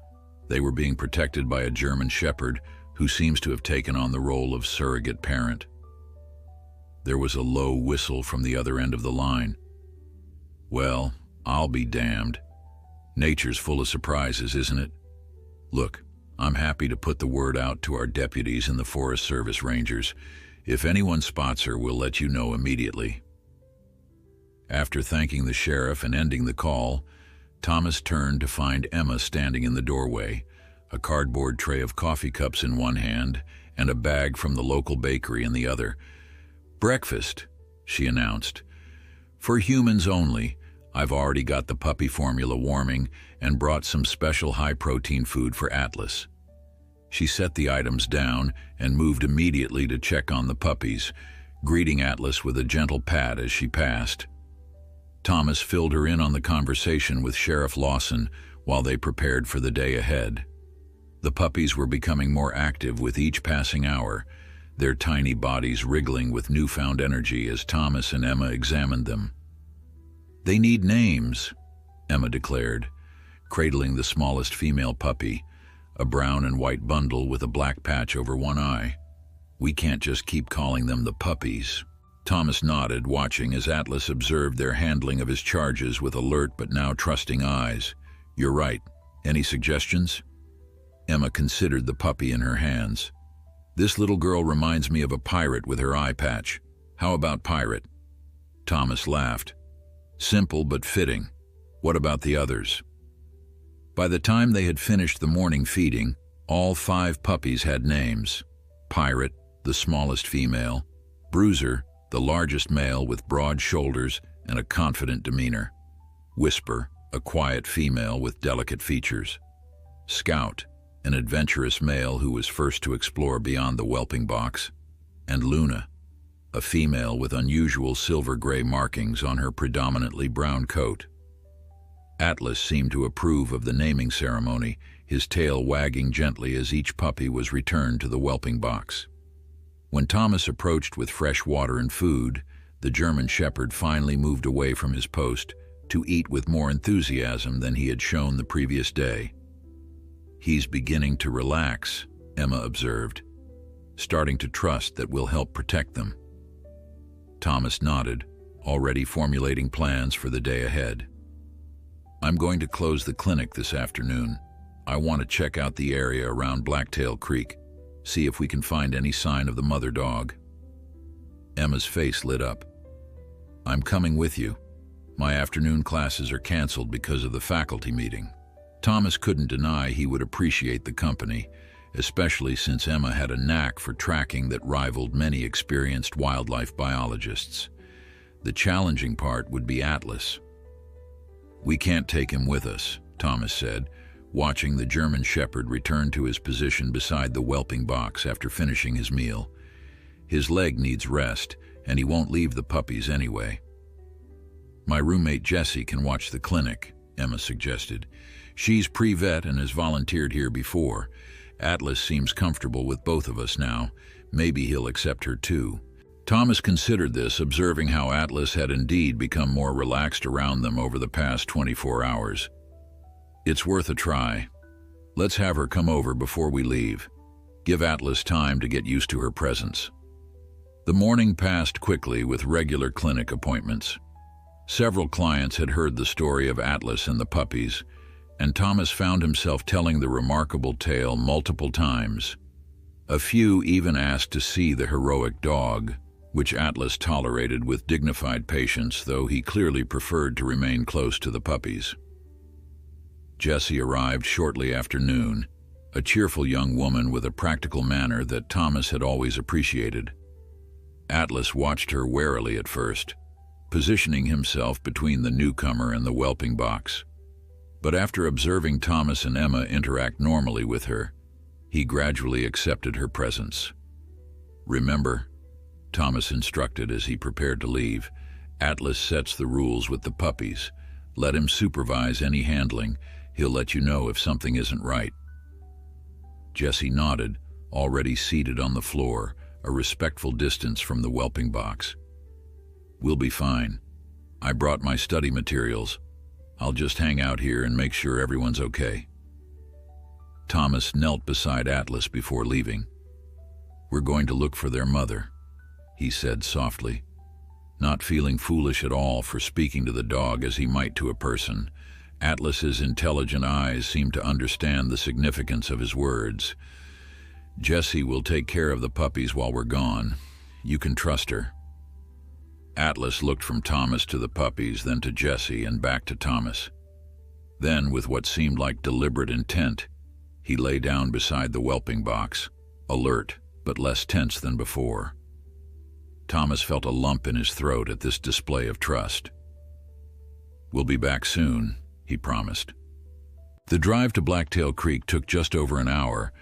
They were being protected by a German shepherd who seems to have taken on the role of surrogate parent. There was a low whistle from the other end of the line. Well, I'll be damned. Nature's full of surprises, isn't it? Look, I'm happy to put the word out to our deputies and the Forest Service rangers. If anyone spots her, we'll let you know immediately. After thanking the sheriff and ending the call, Thomas turned to find Emma standing in the doorway, a cardboard tray of coffee cups in one hand and a bag from the local bakery in the other. Breakfast, she announced. For humans only. I've already got the puppy formula warming and brought some special high-protein food for Atlas. She set the items down and moved immediately to check on the puppies, greeting Atlas with a gentle pat as she passed. Thomas filled her in on the conversation with Sheriff Lawson while they prepared for the day ahead. The puppies were becoming more active with each passing hour, their tiny bodies wriggling with newfound energy as Thomas and Emma examined them. They need names, Emma declared, cradling the smallest female puppy, a brown and white bundle with a black patch over one eye. We can't just keep calling them the puppies. Thomas nodded, watching as Atlas observed their handling of his charges with alert but now trusting eyes. You're right. Any suggestions? Emma considered the puppy in her hands. This little girl reminds me of a pirate with her eye patch. How about pirate? Thomas laughed. Simple but fitting. What about the others? By the time they had finished the morning feeding, all 5 puppies had names. Pirate, the smallest female. Bruiser, the largest male with broad shoulders and a confident demeanor. Whisper, a quiet female with delicate features. Scout, an adventurous male who was first to explore beyond the whelping box. And Luna, a female with unusual silver-gray markings on her predominantly brown coat. Atlas seemed to approve of the naming ceremony, his tail wagging gently as each puppy was returned to the whelping box. When Thomas approached with fresh water and food, the German shepherd finally moved away from his post to eat with more enthusiasm than he had shown the previous day. He's beginning to relax, Emma observed, starting to trust that we'll help protect them. Thomas nodded, already formulating plans for the day ahead. I'm going to close the clinic this afternoon. I want to check out the area around Blacktail Creek, see if we can find any sign of the mother dog. Emma's face lit up. I'm coming with you. My afternoon classes are canceled because of the faculty meeting. Thomas couldn't deny he would appreciate the company, especially since Emma had a knack for tracking that rivaled many experienced wildlife biologists. The challenging part would be Atlas. We can't take him with us, Thomas said, watching the German shepherd return to his position beside the whelping box after finishing his meal. His leg needs rest, and he won't leave the puppies anyway. My roommate Jessie can watch the clinic, Emma suggested. She's pre-vet and has volunteered here before. Atlas seems comfortable with both of us now. Maybe he'll accept her too. Thomas considered this, observing how Atlas had indeed become more relaxed around them over the past 24 hours. It's worth a try. Let's have her come over before we leave. Give Atlas time to get used to her presence. The morning passed quickly with regular clinic appointments. Several clients had heard the story of Atlas and the puppies, and Thomas found himself telling the remarkable tale multiple times. A few even asked to see the heroic dog, which Atlas tolerated with dignified patience, though he clearly preferred to remain close to the puppies. Jessie arrived shortly after noon, a cheerful young woman with a practical manner that Thomas had always appreciated. Atlas watched her warily at first, positioning himself between the newcomer and the whelping box. But after observing Thomas and Emma interact normally with her, he gradually accepted her presence. "Remember," Thomas instructed as he prepared to leave, "Atlas sets the rules with the puppies. Let him supervise any handling. He'll let you know if something isn't right." Jessie nodded, already seated on the floor, a respectful distance from the whelping box. "We'll be fine. I brought my study materials. I'll just hang out here and make sure everyone's okay." Thomas knelt beside Atlas before leaving. "We're going to look for their mother," he said softly, not feeling foolish at all for speaking to the dog as he might to a person. Atlas's intelligent eyes seemed to understand the significance of his words. "Jessie will take care of the puppies while we're gone. You can trust her." Atlas looked from Thomas to the puppies, then to Jessie, and back to Thomas. Then, with what seemed like deliberate intent, he lay down beside the whelping box, alert but less tense than before. Thomas felt a lump in his throat at this display of trust. "We'll be back soon," he promised. The drive to Blacktail Creek took just over an hour,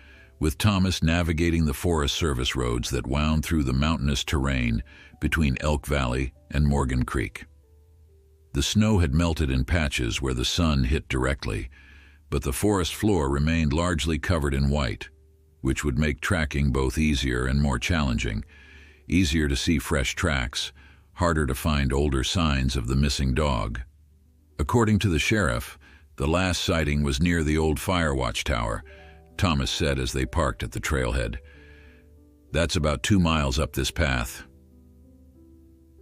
with Thomas navigating the Forest Service roads that wound through the mountainous terrain between Elk Valley and Morgan Creek. The snow had melted in patches where the sun hit directly, but the forest floor remained largely covered in white, which would make tracking both easier and more challenging. Easier to see fresh tracks, harder to find older signs of the missing dog. According to the sheriff, the last sighting was near the old fire watchtower, Thomas said as they parked at the trailhead. "That's about 2 miles up this path."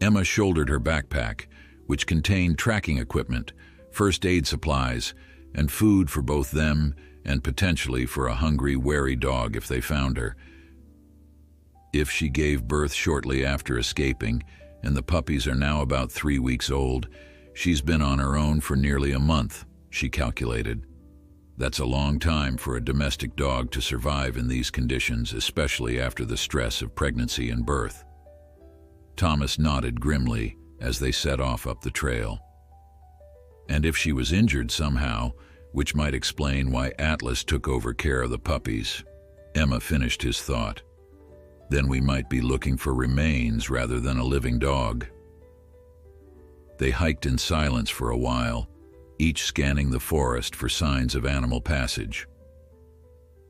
Emma shouldered her backpack, which contained tracking equipment, first aid supplies, and food for both them and potentially for a hungry, wary dog if they found her. If she gave birth shortly after escaping, and the puppies are now about 3 weeks old, she's been on her own for nearly a month, she calculated. That's a long time for a domestic dog to survive in these conditions, especially after the stress of pregnancy and birth. Thomas nodded grimly as they set off up the trail. And if she was injured somehow, which might explain why Atlas took over care of the puppies, Emma finished his thought, then we might be looking for remains rather than a living dog. They hiked in silence for a while, each scanning the forest for signs of animal passage.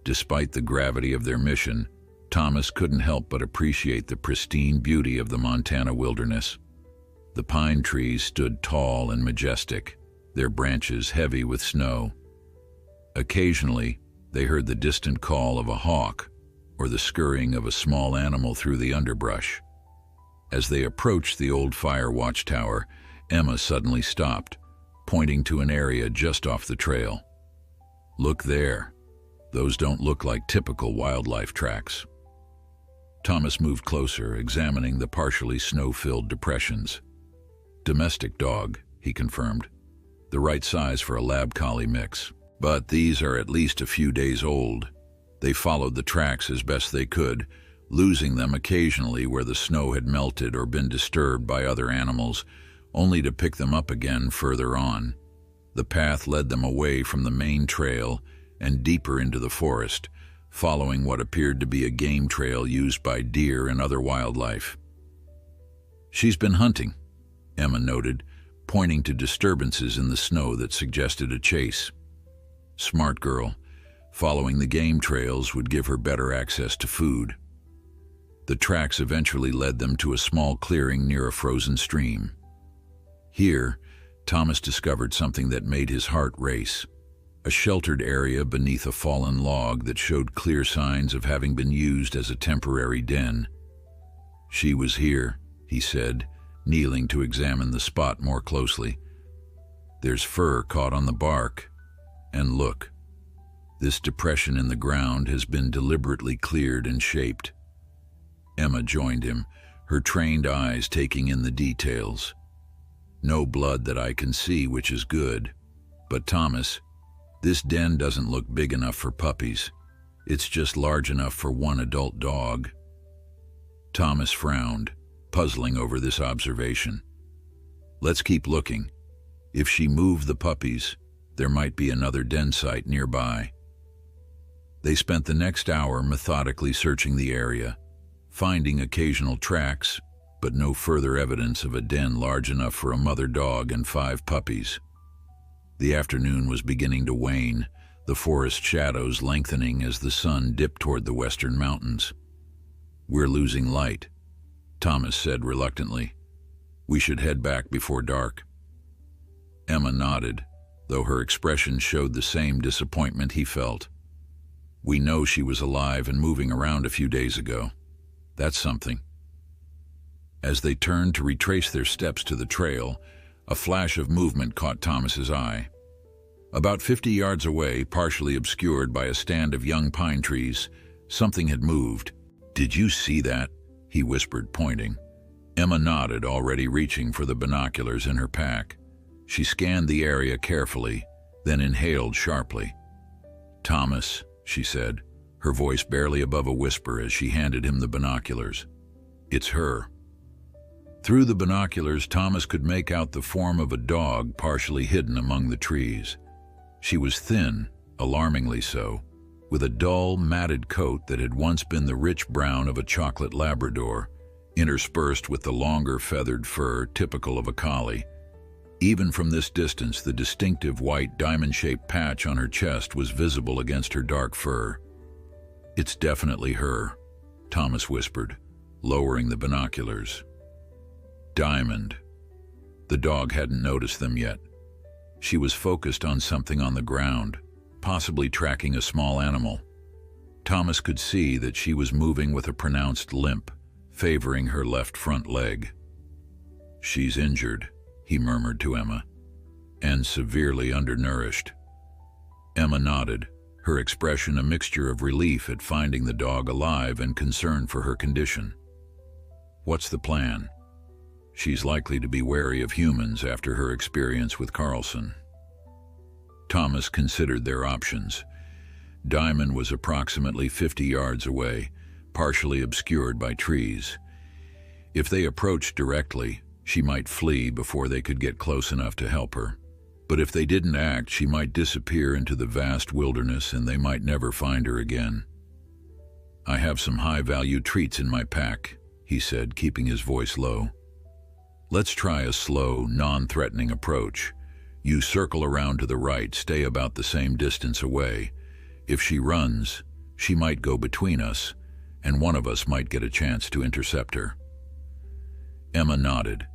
Despite the gravity of their mission, Thomas couldn't help but appreciate the pristine beauty of the Montana wilderness. The pine trees stood tall and majestic, their branches heavy with snow. Occasionally, they heard the distant call of a hawk or the scurrying of a small animal through the underbrush. As they approached the old fire watchtower, Emma suddenly stopped, pointing to an area just off the trail. "Look there. Those don't look like typical wildlife tracks." Thomas moved closer, examining the partially snow-filled depressions. "Domestic dog," he confirmed. "The right size for a lab collie mix. But these are at least a few days old. They followed the tracks as best they could, losing them occasionally where the snow had melted or been disturbed by other animals, only to pick them up again further on. The path led them away from the main trail and deeper into the forest, following what appeared to be a game trail used by deer and other wildlife. "She's been hunting," Emma noted, pointing to disturbances in the snow that suggested a chase. "Smart girl. Following the game trails would give her better access to food." The tracks eventually led them to a small clearing near a frozen stream. Here, Thomas discovered something that made his heart race. A sheltered area beneath a fallen log that showed clear signs of having been used as a temporary den. "She was here," he said, kneeling to examine the spot more closely. "There's fur caught on the bark. And look, this depression in the ground has been deliberately cleared and shaped." Emma joined him, her trained eyes taking in the details. "No blood that I can see, which is good. But Thomas, this den doesn't look big enough for puppies. It's just large enough for one adult dog." Thomas frowned, puzzling over this observation. "Let's keep looking. If she moved the puppies, there might be another den site nearby." They spent the next hour methodically searching the area, finding occasional tracks, but no further evidence of a den large enough for a mother dog and 5 puppies. The afternoon was beginning to wane, the forest shadows lengthening as the sun dipped toward the western mountains. "We're losing light," Thomas said reluctantly. "We should head back before dark." Emma nodded, though her expression showed the same disappointment he felt. "We know she was alive and moving around a few days ago. That's something." As they turned to retrace their steps to the trail, a flash of movement caught Thomas's eye. About 50 yards away, partially obscured by a stand of young pine trees, something had moved. "Did you see that?" he whispered, pointing. Emma nodded, already reaching for the binoculars in her pack. She scanned the area carefully, then inhaled sharply. "Thomas," she said, her voice barely above a whisper as she handed him the binoculars. "It's her." Through the binoculars, Thomas could make out the form of a dog partially hidden among the trees. She was thin, alarmingly so, with a dull, matted coat that had once been the rich brown of a chocolate Labrador, interspersed with the longer feathered fur typical of a collie. Even from this distance, the distinctive white diamond-shaped patch on her chest was visible against her dark fur. "It's definitely her," Thomas whispered, lowering the binoculars. "Diamond." The dog hadn't noticed them yet. She was focused on something on the ground, possibly tracking a small animal. Thomas could see that she was moving with a pronounced limp, favoring her left front leg. "She's injured," he murmured to Emma, "and severely undernourished." Emma nodded, her expression a mixture of relief at finding the dog alive and concern for her condition. "What's the plan?" "She's likely to be wary of humans after her experience with Carlson." Thomas considered their options. Diamond was approximately 50 yards away, partially obscured by trees. If they approached directly, she might flee before they could get close enough to help her. But if they didn't act, she might disappear into the vast wilderness and they might never find her again. "I have some high-value treats in my pack," he said, keeping his voice low. "Let's try a slow, non-threatening approach. You circle around to the right, stay about the same distance away. If she runs, she might go between us, and one of us might get a chance to intercept her." Emma nodded,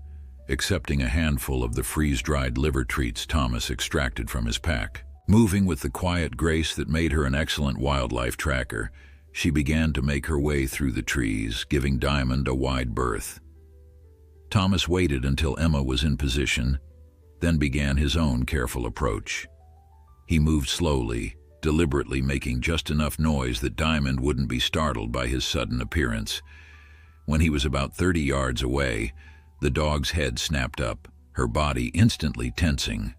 accepting a handful of the freeze-dried liver treats Thomas extracted from his pack. Moving with the quiet grace that made her an excellent wildlife tracker, she began to make her way through the trees, giving Diamond a wide berth. Thomas waited until Emma was in position, then began his own careful approach. He moved slowly, deliberately making just enough noise that Diamond wouldn't be startled by his sudden appearance. When he was about 30 yards away, the dog's head snapped up, her body instantly tensing.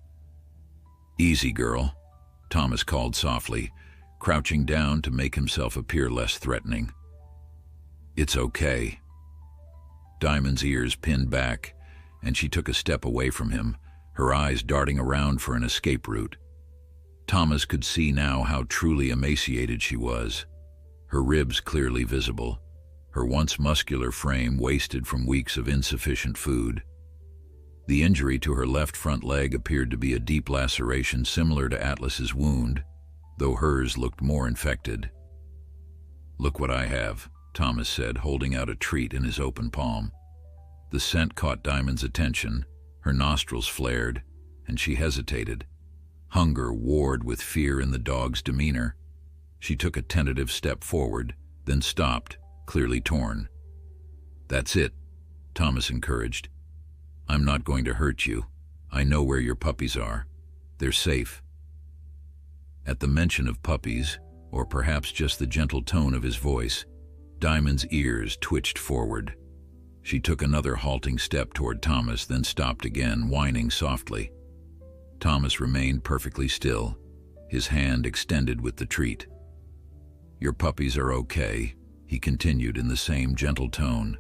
"Easy, girl," Thomas called softly, crouching down to make himself appear less threatening. "It's okay." Diamond's ears pinned back, and she took a step away from him, her eyes darting around for an escape route. Thomas could see now how truly emaciated she was, her ribs clearly visible, her once muscular frame wasted from weeks of insufficient food. The injury to her left front leg appeared to be a deep laceration similar to Atlas's wound, though hers looked more infected. "Look what I have," Thomas said, holding out a treat in his open palm. The scent caught Diamond's attention, her nostrils flared, and she hesitated. Hunger warred with fear in the dog's demeanor. She took a tentative step forward, then stopped, clearly torn. "That's it," Thomas encouraged. "I'm not going to hurt you. I know where your puppies are. They're safe." At the mention of puppies, or perhaps just the gentle tone of his voice, Diamond's ears twitched forward. She took another halting step toward Thomas, then stopped again, whining softly. Thomas remained perfectly still, his hand extended with the treat. "Your puppies are okay," he continued in the same gentle tone.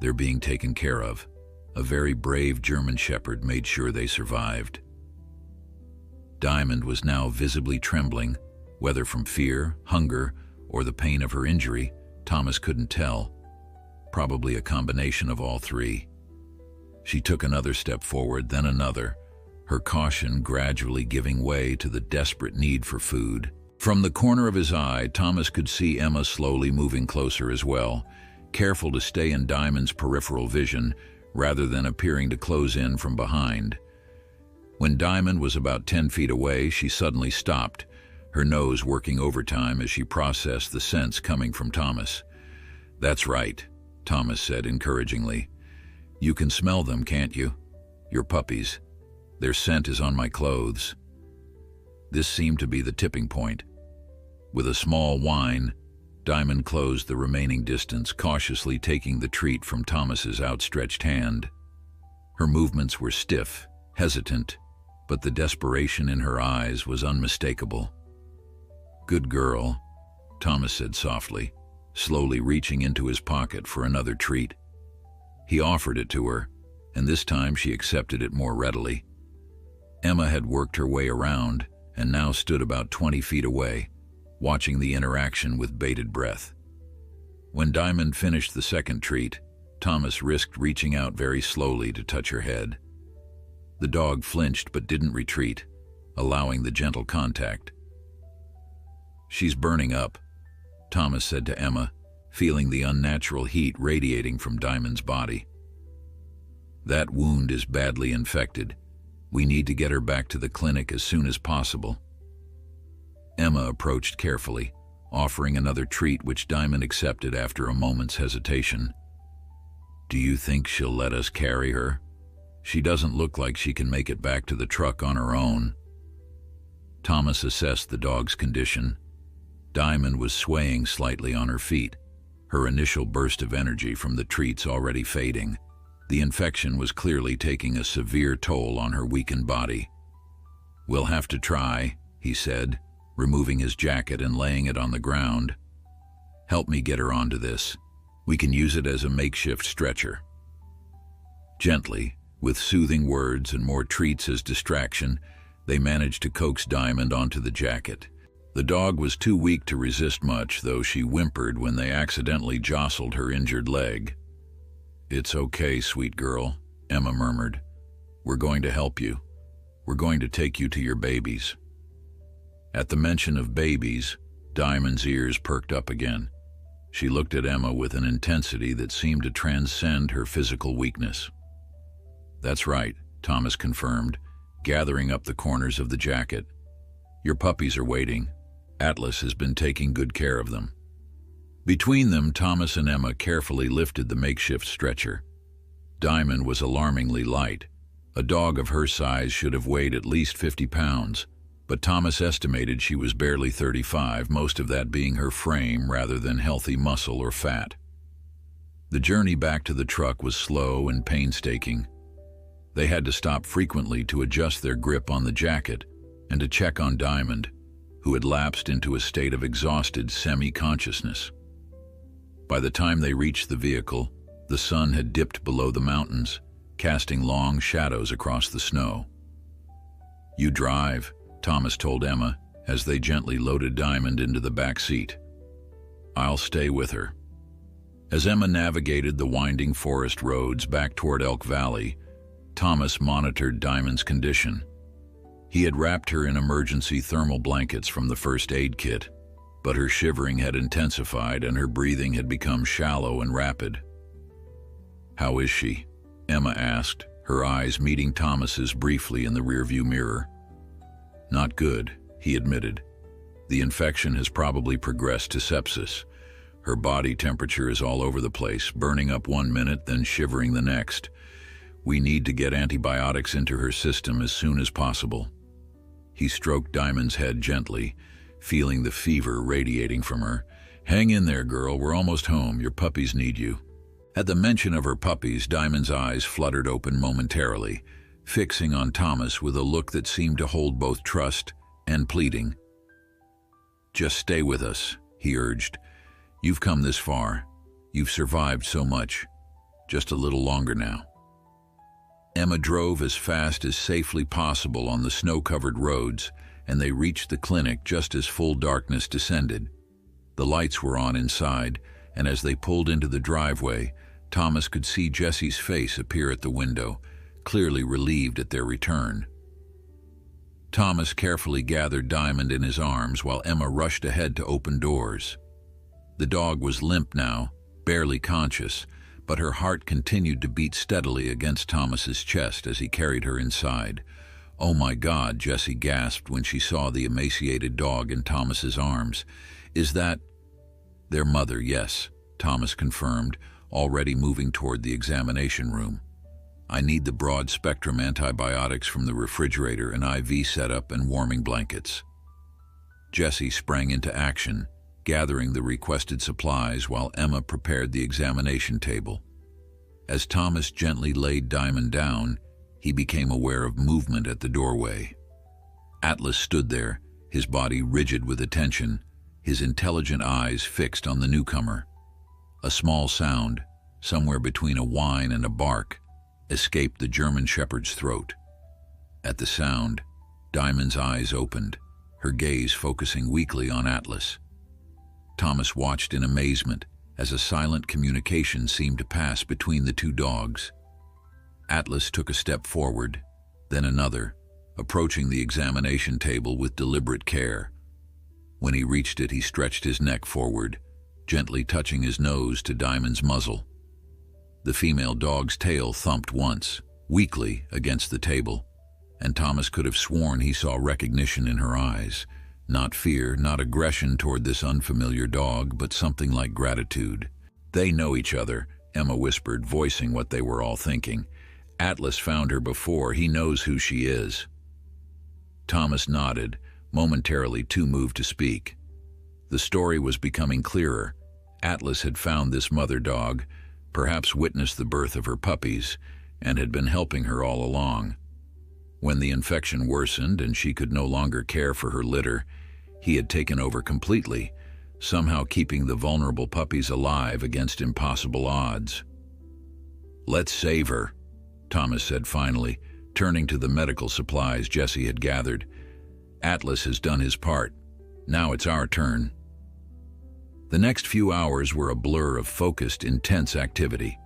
"They're being taken care of. A very brave German Shepherd made sure they survived." Diamond was now visibly trembling, whether from fear, hunger, or the pain of her injury. Thomas couldn't tell. Probably a combination of all three. She took another step forward, then another, her caution gradually giving way to the desperate need for food. From the corner of his eye, Thomas could see Emma slowly moving closer as well, careful to stay in Diamond's peripheral vision rather than appearing to close in from behind. When Diamond was about 10 feet away, she suddenly stopped, her nose working overtime as she processed the scents coming from Thomas. "That's right," Thomas said encouragingly. "You can smell them, can't you? Your puppies. Their scent is on my clothes." This seemed to be the tipping point. With a small whine, Diamond closed the remaining distance, cautiously taking the treat from Thomas's outstretched hand. Her movements were stiff, hesitant, but the desperation in her eyes was unmistakable. "Good girl," Thomas said softly, slowly reaching into his pocket for another treat. He offered it to her, and this time she accepted it more readily. Emma had worked her way around and now stood about 20 feet away, watching the interaction with bated breath. When Diamond finished the second treat, Thomas risked reaching out very slowly to touch her head. The dog flinched but didn't retreat, allowing the gentle contact. "She's burning up," Thomas said to Emma, feeling the unnatural heat radiating from Diamond's body. "That wound is badly infected. We need to get her back to the clinic as soon as possible." Emma approached carefully, offering another treat which Diamond accepted after a moment's hesitation. "Do you think she'll let us carry her? She doesn't look like she can make it back to the truck on her own." Thomas assessed the dog's condition. Diamond was swaying slightly on her feet, her initial burst of energy from the treats already fading. The infection was clearly taking a severe toll on her weakened body. "We'll have to try," he said, removing his jacket and laying it on the ground. "Help me get her onto this. We can use it as a makeshift stretcher." Gently, with soothing words and more treats as distraction, they managed to coax Diamond onto the jacket. The dog was too weak to resist much, though she whimpered when they accidentally jostled her injured leg. "It's okay, sweet girl," Emma murmured. "We're going to help you. We're going to take you to your babies." At the mention of babies, Diamond's ears perked up again. She looked at Emma with an intensity that seemed to transcend her physical weakness. "That's right," Thomas confirmed, gathering up the corners of the jacket. "Your puppies are waiting. Atlas has been taking good care of them." Between them, Thomas and Emma carefully lifted the makeshift stretcher. Diamond was alarmingly light. A dog of her size should have weighed at least 50 pounds, but Thomas estimated she was barely 35, most of that being her frame rather than healthy muscle or fat. The journey back to the truck was slow and painstaking. They had to stop frequently to adjust their grip on the jacket and to check on Diamond, who had lapsed into a state of exhausted semi-consciousness. By the time they reached the vehicle, the sun had dipped below the mountains, casting long shadows across the snow. "You drive," Thomas told Emma as they gently loaded Diamond into the back seat. "I'll stay with her." As Emma navigated the winding forest roads back toward Elk Valley, Thomas monitored Diamond's condition. He had wrapped her in emergency thermal blankets from the first aid kit. but her shivering had intensified and her breathing had become shallow and rapid. "How is she?" Emma asked, her eyes meeting Thomas's briefly in the rearview mirror. "Not good," he admitted. "The infection has probably progressed to sepsis. Her body temperature is all over the place, burning up 1 minute, then shivering the next. We need to get antibiotics into her system as soon as possible." He stroked Diamond's head gently, feeling the fever radiating from her. "Hang in there, girl. We're almost home. Your puppies need you." At the mention of her puppies, Diamond's eyes fluttered open momentarily, fixing on Thomas with a look that seemed to hold both trust and pleading. "Just stay with us," he urged. "You've come this far. You've survived so much. Just a little longer now." Emma drove as fast as safely possible on the snow-covered roads, and they reached the clinic just as full darkness descended. The lights were on inside, and as they pulled into the driveway, Thomas could see Jessie's face appear at the window, clearly relieved at their return. Thomas carefully gathered Diamond in his arms while Emma rushed ahead to open doors. The dog was limp now, barely conscious, but her heart continued to beat steadily against Thomas's chest as he carried her inside. "Oh my God," Jessie gasped when she saw the emaciated dog in Thomas's arms. "Is that—" "Their mother, yes," Thomas confirmed, already moving toward the examination room. "I need the broad-spectrum antibiotics from the refrigerator, an IV setup, and warming blankets." Jessie sprang into action, gathering the requested supplies while Emma prepared the examination table. As Thomas gently laid Diamond down, he became aware of movement at the doorway. Atlas stood there, his body rigid with attention, his intelligent eyes fixed on the newcomer. A small sound, somewhere between a whine and a bark, escaped the German shepherd's throat. At the sound, Diamond's eyes opened, her gaze focusing weakly on Atlas. Thomas watched in amazement as a silent communication seemed to pass between the two dogs. Atlas took a step forward, then another, approaching the examination table with deliberate care. When he reached it, he stretched his neck forward, gently touching his nose to Diamond's muzzle. The female dog's tail thumped once, weakly, against the table, and Thomas could have sworn he saw recognition in her eyes. Not fear, not aggression toward this unfamiliar dog, but something like gratitude. "They know each other," Emma whispered, voicing what they were all thinking. "Atlas found her before. He knows who she is." Thomas nodded, momentarily too moved to speak. The story was becoming clearer. Atlas had found this mother dog, perhaps witnessed the birth of her puppies, and had been helping her all along. When the infection worsened and she could no longer care for her litter, he had taken over completely, somehow keeping the vulnerable puppies alive against impossible odds. "Let's save her," Thomas said finally, turning to the medical supplies Jessie had gathered. "Atlas has done his part. Now it's our turn." The next few hours were a blur of focused, intense activity.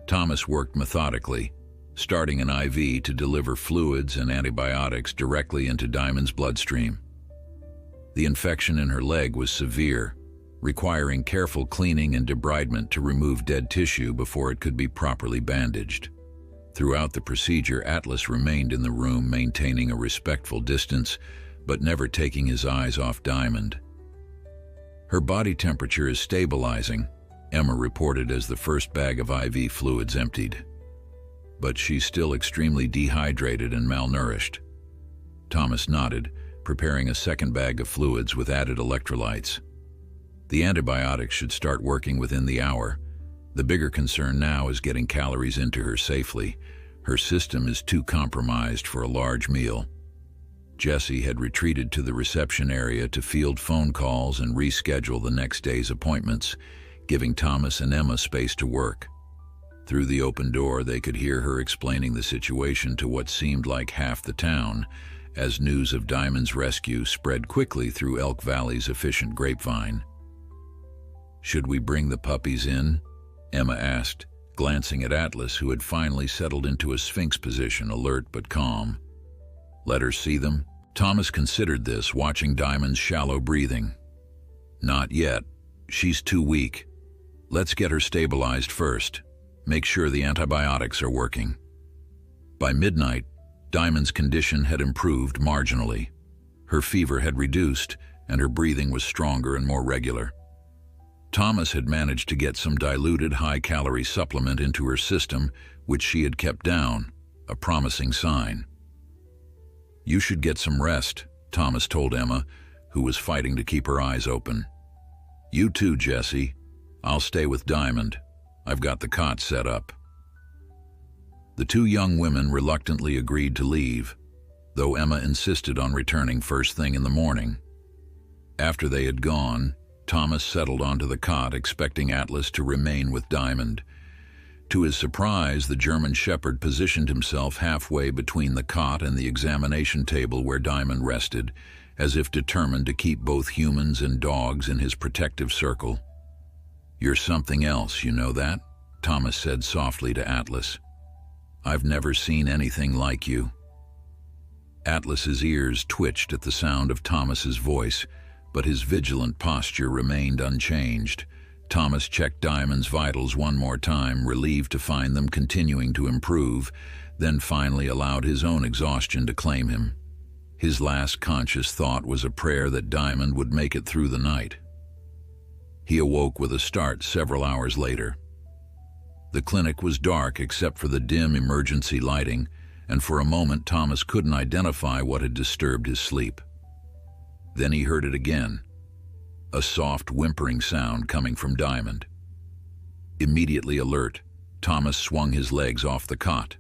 Thomas worked methodically, starting an IV to deliver fluids and antibiotics directly into Diamond's bloodstream. The infection in her leg was severe, requiring careful cleaning and debridement to remove dead tissue before it could be properly bandaged. Throughout the procedure, Atlas remained in the room, maintaining a respectful distance, but never taking his eyes off Diamond. "Her body temperature is stabilizing," Emma reported as the first bag of IV fluids emptied. "But she's still extremely dehydrated and malnourished." Thomas nodded, preparing a second bag of fluids with added electrolytes. "The antibiotics should start working within the hour. The bigger concern now is getting calories into her safely. Her system is too compromised for a large meal." Jessie had retreated to the reception area to field phone calls and reschedule the next day's appointments, giving Thomas and Emma space to work. Through the open door, they could hear her explaining the situation to what seemed like half the town, as news of Diamond's rescue spread quickly through Elk Valley's efficient grapevine. "Should we bring the puppies in?" Emma asked, glancing at Atlas, who had finally settled into a sphinx position, alert but calm. "Let her see them?" Thomas considered this, watching Diamond's shallow breathing. Not yet. She's too weak. Let's get her stabilized first. Make sure the antibiotics are working. By midnight, Diamond's condition had improved marginally. Her fever had reduced, and her breathing was stronger and more regular. Thomas had managed to get some diluted high-calorie supplement into her system, which she had kept down, a promising sign. "You should get some rest," Thomas told Emma, who was fighting to keep her eyes open. "You too, Jessie. I'll stay with Diamond. I've got the cot set up." The two young women reluctantly agreed to leave, though Emma insisted on returning first thing in the morning. After they had gone, Thomas settled onto the cot, expecting Atlas to remain with Diamond. To his surprise, the German Shepherd positioned himself halfway between the cot and the examination table where Diamond rested, as if determined to keep both humans and dogs in his protective circle. "You're something else, you know that?" Thomas said softly to Atlas. "I've never seen anything like you." Atlas's ears twitched at the sound of Thomas's voice, but his vigilant posture remained unchanged. Thomas checked Diamond's vitals one more time, relieved to find them continuing to improve, then finally allowed his own exhaustion to claim him. His last conscious thought was a prayer that Diamond would make it through the night. He awoke with a start several hours later. The clinic was dark except for the dim emergency lighting, and for a moment Thomas couldn't identify what had disturbed his sleep. Then he heard it again, a soft whimpering sound coming from Diamond. Immediately alert, Thomas swung his legs off the cot.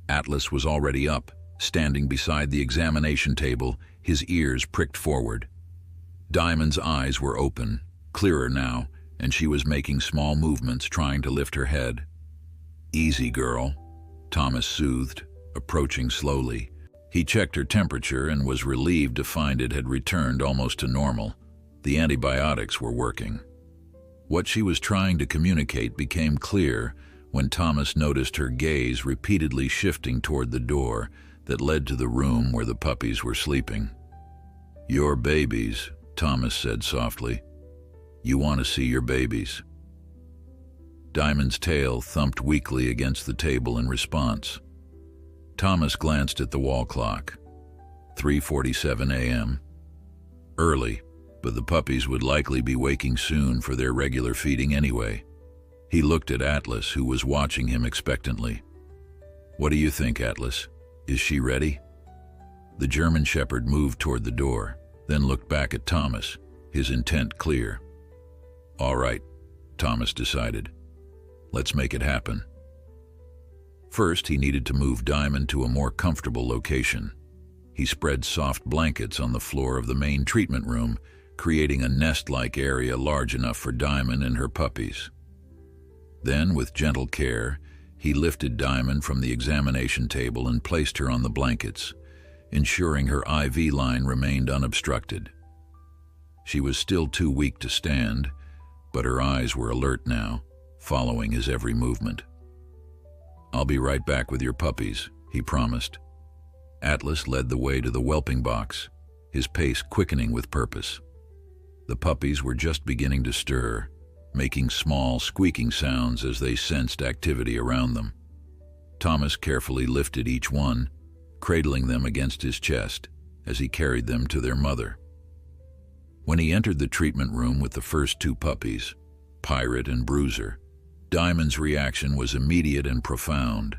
Atlas was already up, standing beside the examination table, his ears pricked forward. Diamond's eyes were open, clearer now, and she was making small movements, trying to lift her head. "Easy, girl," Thomas soothed, approaching slowly. He checked her temperature and was relieved to find it had returned almost to normal. The antibiotics were working. What she was trying to communicate became clear when Thomas noticed her gaze repeatedly shifting toward the door that led to the room where the puppies were sleeping. "Your babies," Thomas said softly. "You want to see your babies." Diamond's tail thumped weakly against the table in response. Thomas glanced at the wall clock. 3:47 a.m. Early, but the puppies would likely be waking soon for their regular feeding anyway. He looked at Atlas, who was watching him expectantly. "What do you think, Atlas? Is she ready?" The German Shepherd moved toward the door, then looked back at Thomas, his intent clear. "All right," Thomas decided. "Let's make it happen." First, he needed to move Diamond to a more comfortable location. He spread soft blankets on the floor of the main treatment room, creating a nest-like area large enough for Diamond and her puppies. Then, with gentle care, he lifted Diamond from the examination table and placed her on the blankets, ensuring her IV line remained unobstructed. She was still too weak to stand, but her eyes were alert now, following his every movement. "I'll be right back with your puppies," he promised. Atlas led the way to the whelping box, his pace quickening with purpose. The puppies were just beginning to stir, making small, squeaking sounds as they sensed activity around them. Thomas carefully lifted each one, cradling them against his chest as he carried them to their mother. When he entered the treatment room with the first two puppies, Pirate and Bruiser, Diamond's reaction was immediate and profound.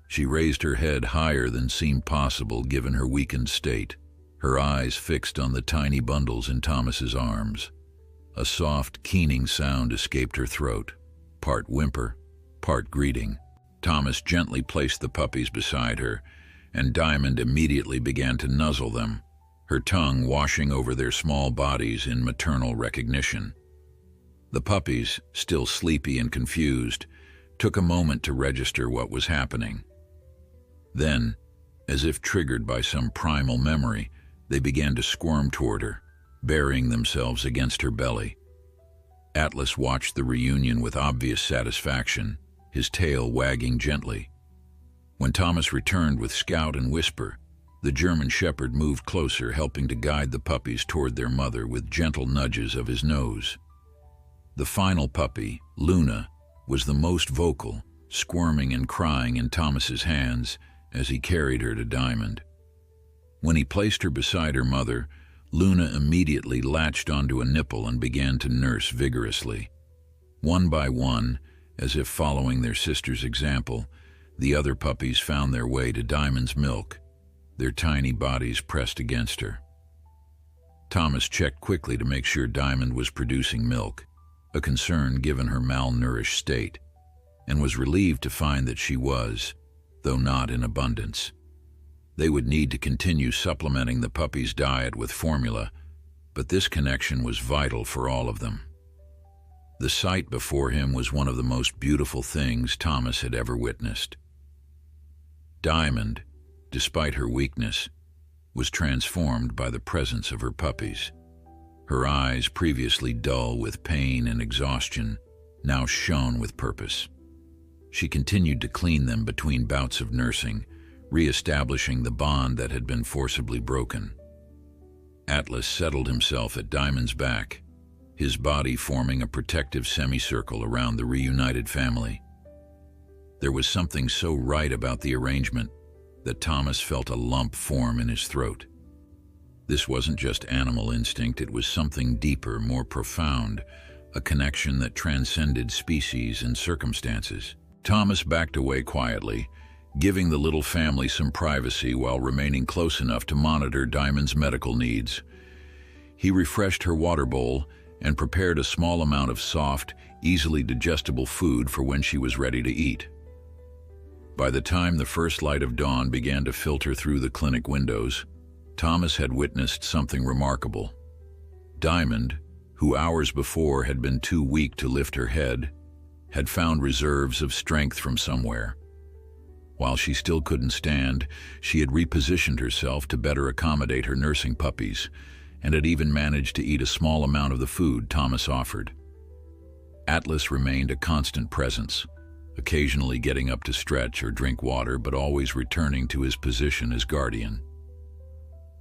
She raised her head higher than seemed possible given her weakened state, her eyes fixed on the tiny bundles in Thomas's arms. A soft, keening sound escaped her throat, part whimper, part greeting. Thomas gently placed the puppies beside her, and Diamond immediately began to nuzzle them, her tongue washing over their small bodies in maternal recognition. The puppies, still sleepy and confused, took a moment to register what was happening. Then, as if triggered by some primal memory, they began to squirm toward her, burying themselves against her belly. Atlas watched the reunion with obvious satisfaction, his tail wagging gently. When Thomas returned with Scout and Whisper, The German Shepherd moved closer, helping to guide the puppies toward their mother with gentle nudges of his nose. The final puppy, Luna, was the most vocal, squirming and crying in Thomas's hands as he carried her to Diamond. When he placed her beside her mother, Luna immediately latched onto a nipple and began to nurse vigorously. One by one, as if following their sister's example, the other puppies found their way to Diamond's milk, their tiny bodies pressed against her. Thomas checked quickly to make sure Diamond was producing milk, a concern given her malnourished state, and was relieved to find that she was, though not in abundance. They would need to continue supplementing the puppy's diet with formula, but this connection was vital for all of them. The sight before him was one of the most beautiful things Thomas had ever witnessed. Diamond, despite her weakness, was transformed by the presence of her puppies. Her eyes, previously dull with pain and exhaustion, now shone with purpose. She continued to clean them between bouts of nursing, re-establishing the bond that had been forcibly broken. Atlas settled himself at Diamond's back, his body forming a protective semicircle around the reunited family. There was something so right about the arrangement that Thomas felt a lump form in his throat. This wasn't just animal instinct, it was something deeper, more profound, a connection that transcended species and circumstances. Thomas backed away quietly, giving the little family some privacy while remaining close enough to monitor Diamond's medical needs. He refreshed her water bowl and prepared a small amount of soft, easily digestible food for when she was ready to eat. By the time the first light of dawn began to filter through the clinic windows, Thomas had witnessed something remarkable. Diamond, who hours before had been too weak to lift her head, had found reserves of strength from somewhere. While she still couldn't stand, she had repositioned herself to better accommodate her nursing puppies, and had even managed to eat a small amount of the food Thomas offered. Atlas remained a constant presence, occasionally getting up to stretch or drink water, but always returning to his position as guardian.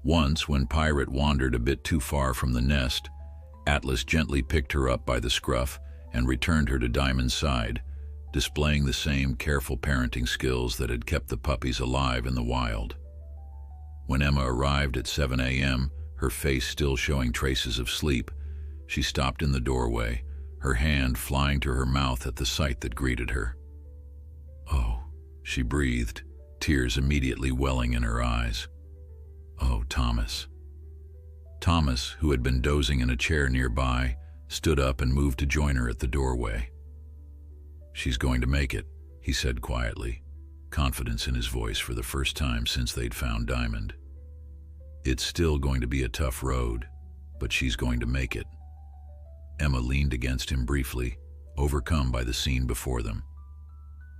Once, when Pirate wandered a bit too far from the nest, Atlas gently picked her up by the scruff and returned her to Diamond's side, displaying the same careful parenting skills that had kept the puppies alive in the wild. When Emma arrived at 7 a.m., her face still showing traces of sleep, she stopped in the doorway, her hand flying to her mouth at the sight that greeted her. "Oh," she breathed, tears immediately welling in her eyes. "Oh, Thomas." Thomas, who had been dozing in a chair nearby, stood up and moved to join her at the doorway. "She's going to make it," he said quietly, confidence in his voice for the first time since they'd found Diamond. "It's still going to be a tough road, but she's going to make it." Emma leaned against him briefly, overcome by the scene before them.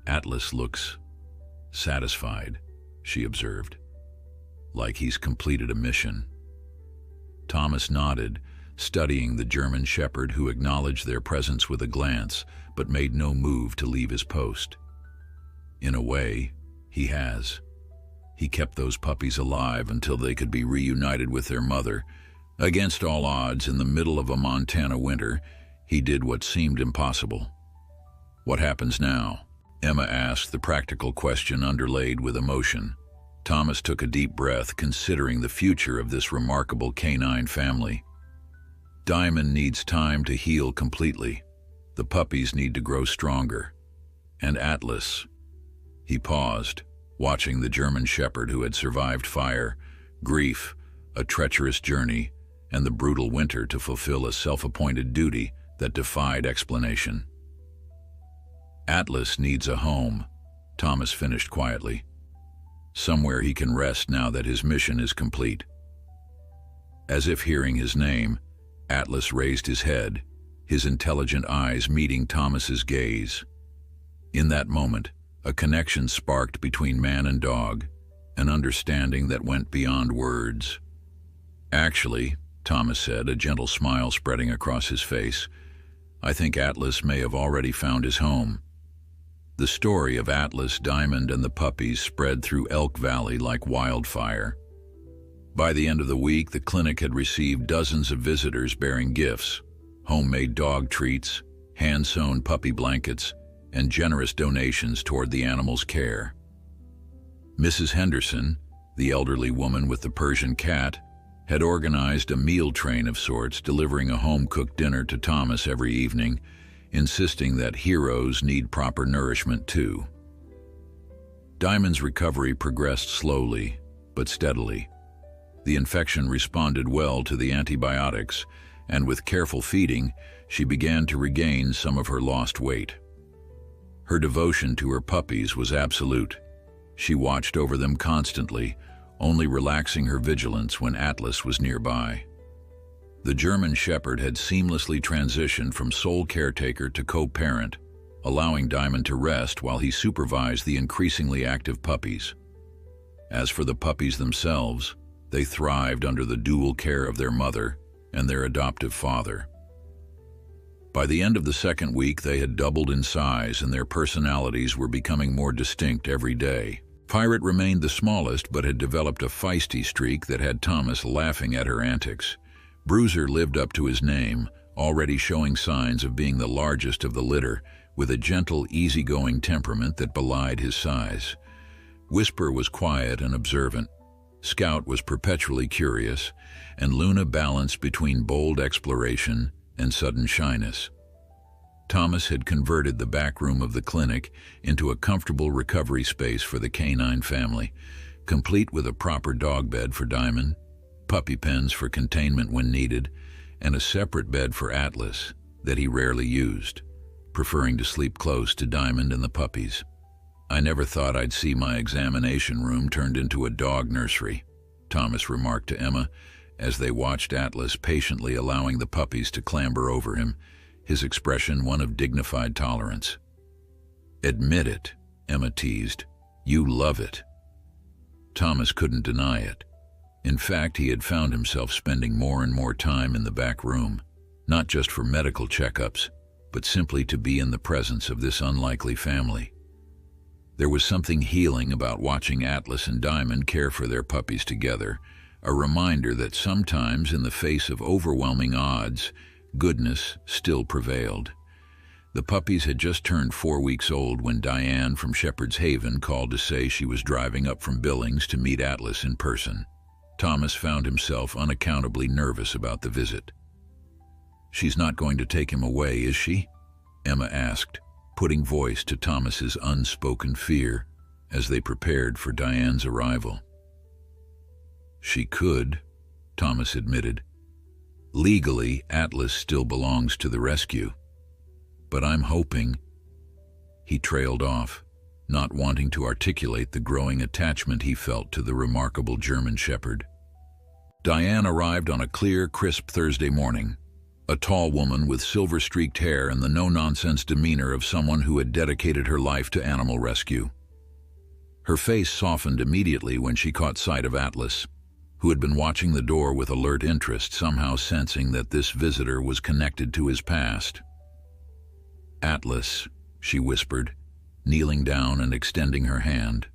"Atlas looks satisfied," she observed, "like he's completed a mission." Thomas nodded, studying the German Shepherd, who acknowledged their presence with a glance, but made no move to leave his post. In a way, he has. He kept those puppies alive until they could be reunited with their mother. Against all odds, in the middle of a Montana winter, he did what seemed impossible. "What happens now?" Emma asked, the practical question underlaid with emotion. Thomas took a deep breath, considering the future of this remarkable canine family. Diamond needs time to heal completely. The puppies need to grow stronger. And Atlas. He paused, watching the German Shepherd, who had survived fire, grief, a treacherous journey, and the brutal winter to fulfill a self-appointed duty that defied explanation. "Atlas needs a home," Thomas finished quietly. "Somewhere he can rest now that his mission is complete." As if hearing his name, Atlas raised his head, his intelligent eyes meeting Thomas's gaze. In that moment, a connection sparked between man and dog, an understanding that went beyond words. "Actually," Thomas said, a gentle smile spreading across his face, "I think Atlas may have already found his home." The story of Atlas, Diamond, and the puppies spread through Elk Valley like wildfire, By the end of the week, the clinic had received dozens of visitors bearing gifts, homemade dog treats, hand-sewn puppy blankets, and generous donations toward the animals' care. Mrs. Henderson, the elderly woman with the Persian cat, had organized a meal train of sorts, delivering a home-cooked dinner to Thomas every evening, insisting that heroes need proper nourishment too. Diamond's recovery progressed slowly, but steadily. The infection responded well to the antibiotics, and with careful feeding, she began to regain some of her lost weight. Her devotion to her puppies was absolute. She watched over them constantly, only relaxing her vigilance when Atlas was nearby. The German Shepherd had seamlessly transitioned from sole caretaker to co-parent, allowing Diamond to rest while he supervised the increasingly active puppies. As for the puppies themselves, they thrived under the dual care of their mother and their adoptive father. By the end of the second week, they had doubled in size and their personalities were becoming more distinct every day. Pirate remained the smallest but had developed a feisty streak that had Thomas laughing at her antics. Bruiser lived up to his name, already showing signs of being the largest of the litter, with a gentle, easygoing temperament that belied his size. Whisper was quiet and observant. Scout was perpetually curious, and Luna balanced between bold exploration and sudden shyness. Thomas had converted the back room of the clinic into a comfortable recovery space for the canine family, complete with a proper dog bed for Diamond, puppy pens for containment when needed, and a separate bed for Atlas that he rarely used, preferring to sleep close to Diamond and the puppies. "I never thought I'd see my examination room turned into a dog nursery," Thomas remarked to Emma as they watched Atlas patiently allowing the puppies to clamber over him, his expression one of dignified tolerance. "Admit it," Emma teased. "You love it." Thomas couldn't deny it. In fact, he had found himself spending more and more time in the back room, not just for medical checkups, but simply to be in the presence of this unlikely family. There was something healing about watching Atlas and Diamond care for their puppies together, a reminder that sometimes, in the face of overwhelming odds, goodness still prevailed. The puppies had just turned 4 weeks old when Diane from Shepherd's Haven called to say she was driving up from Billings to meet Atlas in person. Thomas found himself unaccountably nervous about the visit. "She's not going to take him away, is she?" Emma asked, putting voice to Thomas's unspoken fear as they prepared for Diane's arrival. "She could," Thomas admitted. "Legally, Atlas still belongs to the rescue. But I'm hoping—" He trailed off, not wanting to articulate the growing attachment he felt to the remarkable German Shepherd. Diane arrived on a clear, crisp Thursday morning, a tall woman with silver-streaked hair and the no-nonsense demeanor of someone who had dedicated her life to animal rescue. Her face softened immediately when she caught sight of Atlas, who had been watching the door with alert interest, somehow sensing that this visitor was connected to his past. "Atlas," she whispered, kneeling down and extending her hand.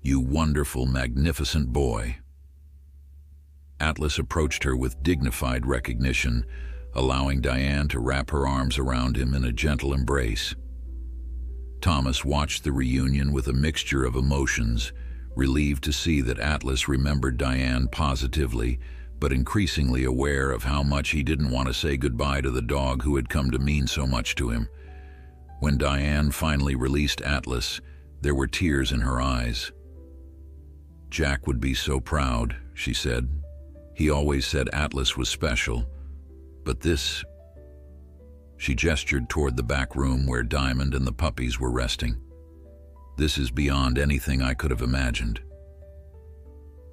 "You wonderful, magnificent boy." Atlas approached her with dignified recognition, allowing Diane to wrap her arms around him in a gentle embrace. Thomas watched the reunion with a mixture of emotions, relieved to see that Atlas remembered Diane positively, but increasingly aware of how much he didn't want to say goodbye to the dog who had come to mean so much to him. When Diane finally released Atlas, there were tears in her eyes. "Jack would be so proud," she said. "He always said Atlas was special, but this—" She gestured toward the back room where Diamond and the puppies were resting. "This is beyond anything I could have imagined."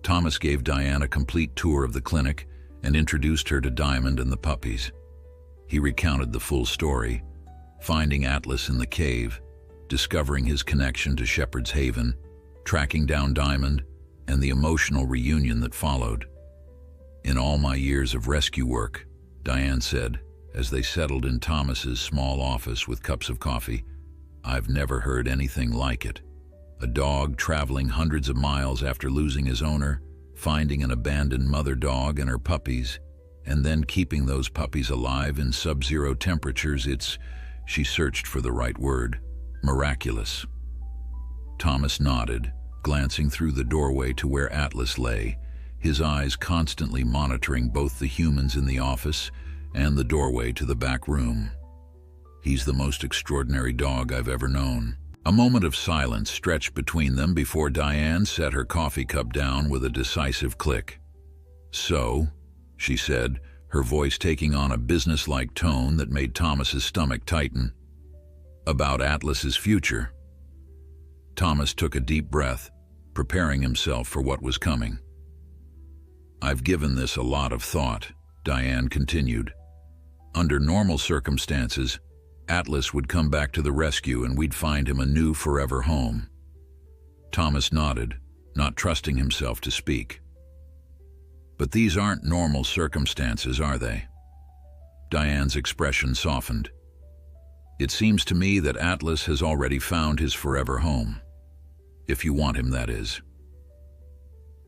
Thomas gave Diane a complete tour of the clinic and introduced her to Diamond and the puppies. He recounted the full story, finding Atlas in the cave, discovering his connection to Shepherd's Haven, tracking down Diamond, and the emotional reunion that followed. "In all my years of rescue work," Diane said, as they settled in Thomas's small office with cups of coffee, "I've never heard anything like it. A dog traveling hundreds of miles after losing his owner, finding an abandoned mother dog and her puppies, and then keeping those puppies alive in sub-zero temperatures. She searched for the right word, miraculous. Thomas nodded, glancing through the doorway to where Atlas lay, his eyes constantly monitoring both the humans in the office and the doorway to the back room. He's the most extraordinary dog I've ever known. A moment of silence stretched between them before Diane set her coffee cup down with a decisive click. "So," she said, her voice taking on a businesslike tone that made Thomas's stomach tighten, "about Atlas's future." Thomas took a deep breath, preparing himself for what was coming. "I've given this a lot of thought," Diane continued. "Under normal circumstances, Atlas would come back to the rescue and we'd find him a new forever home." Thomas nodded, not trusting himself to speak. "But these aren't normal circumstances, are they?" Diane's expression softened. "It seems to me that Atlas has already found his forever home. If you want him, that is."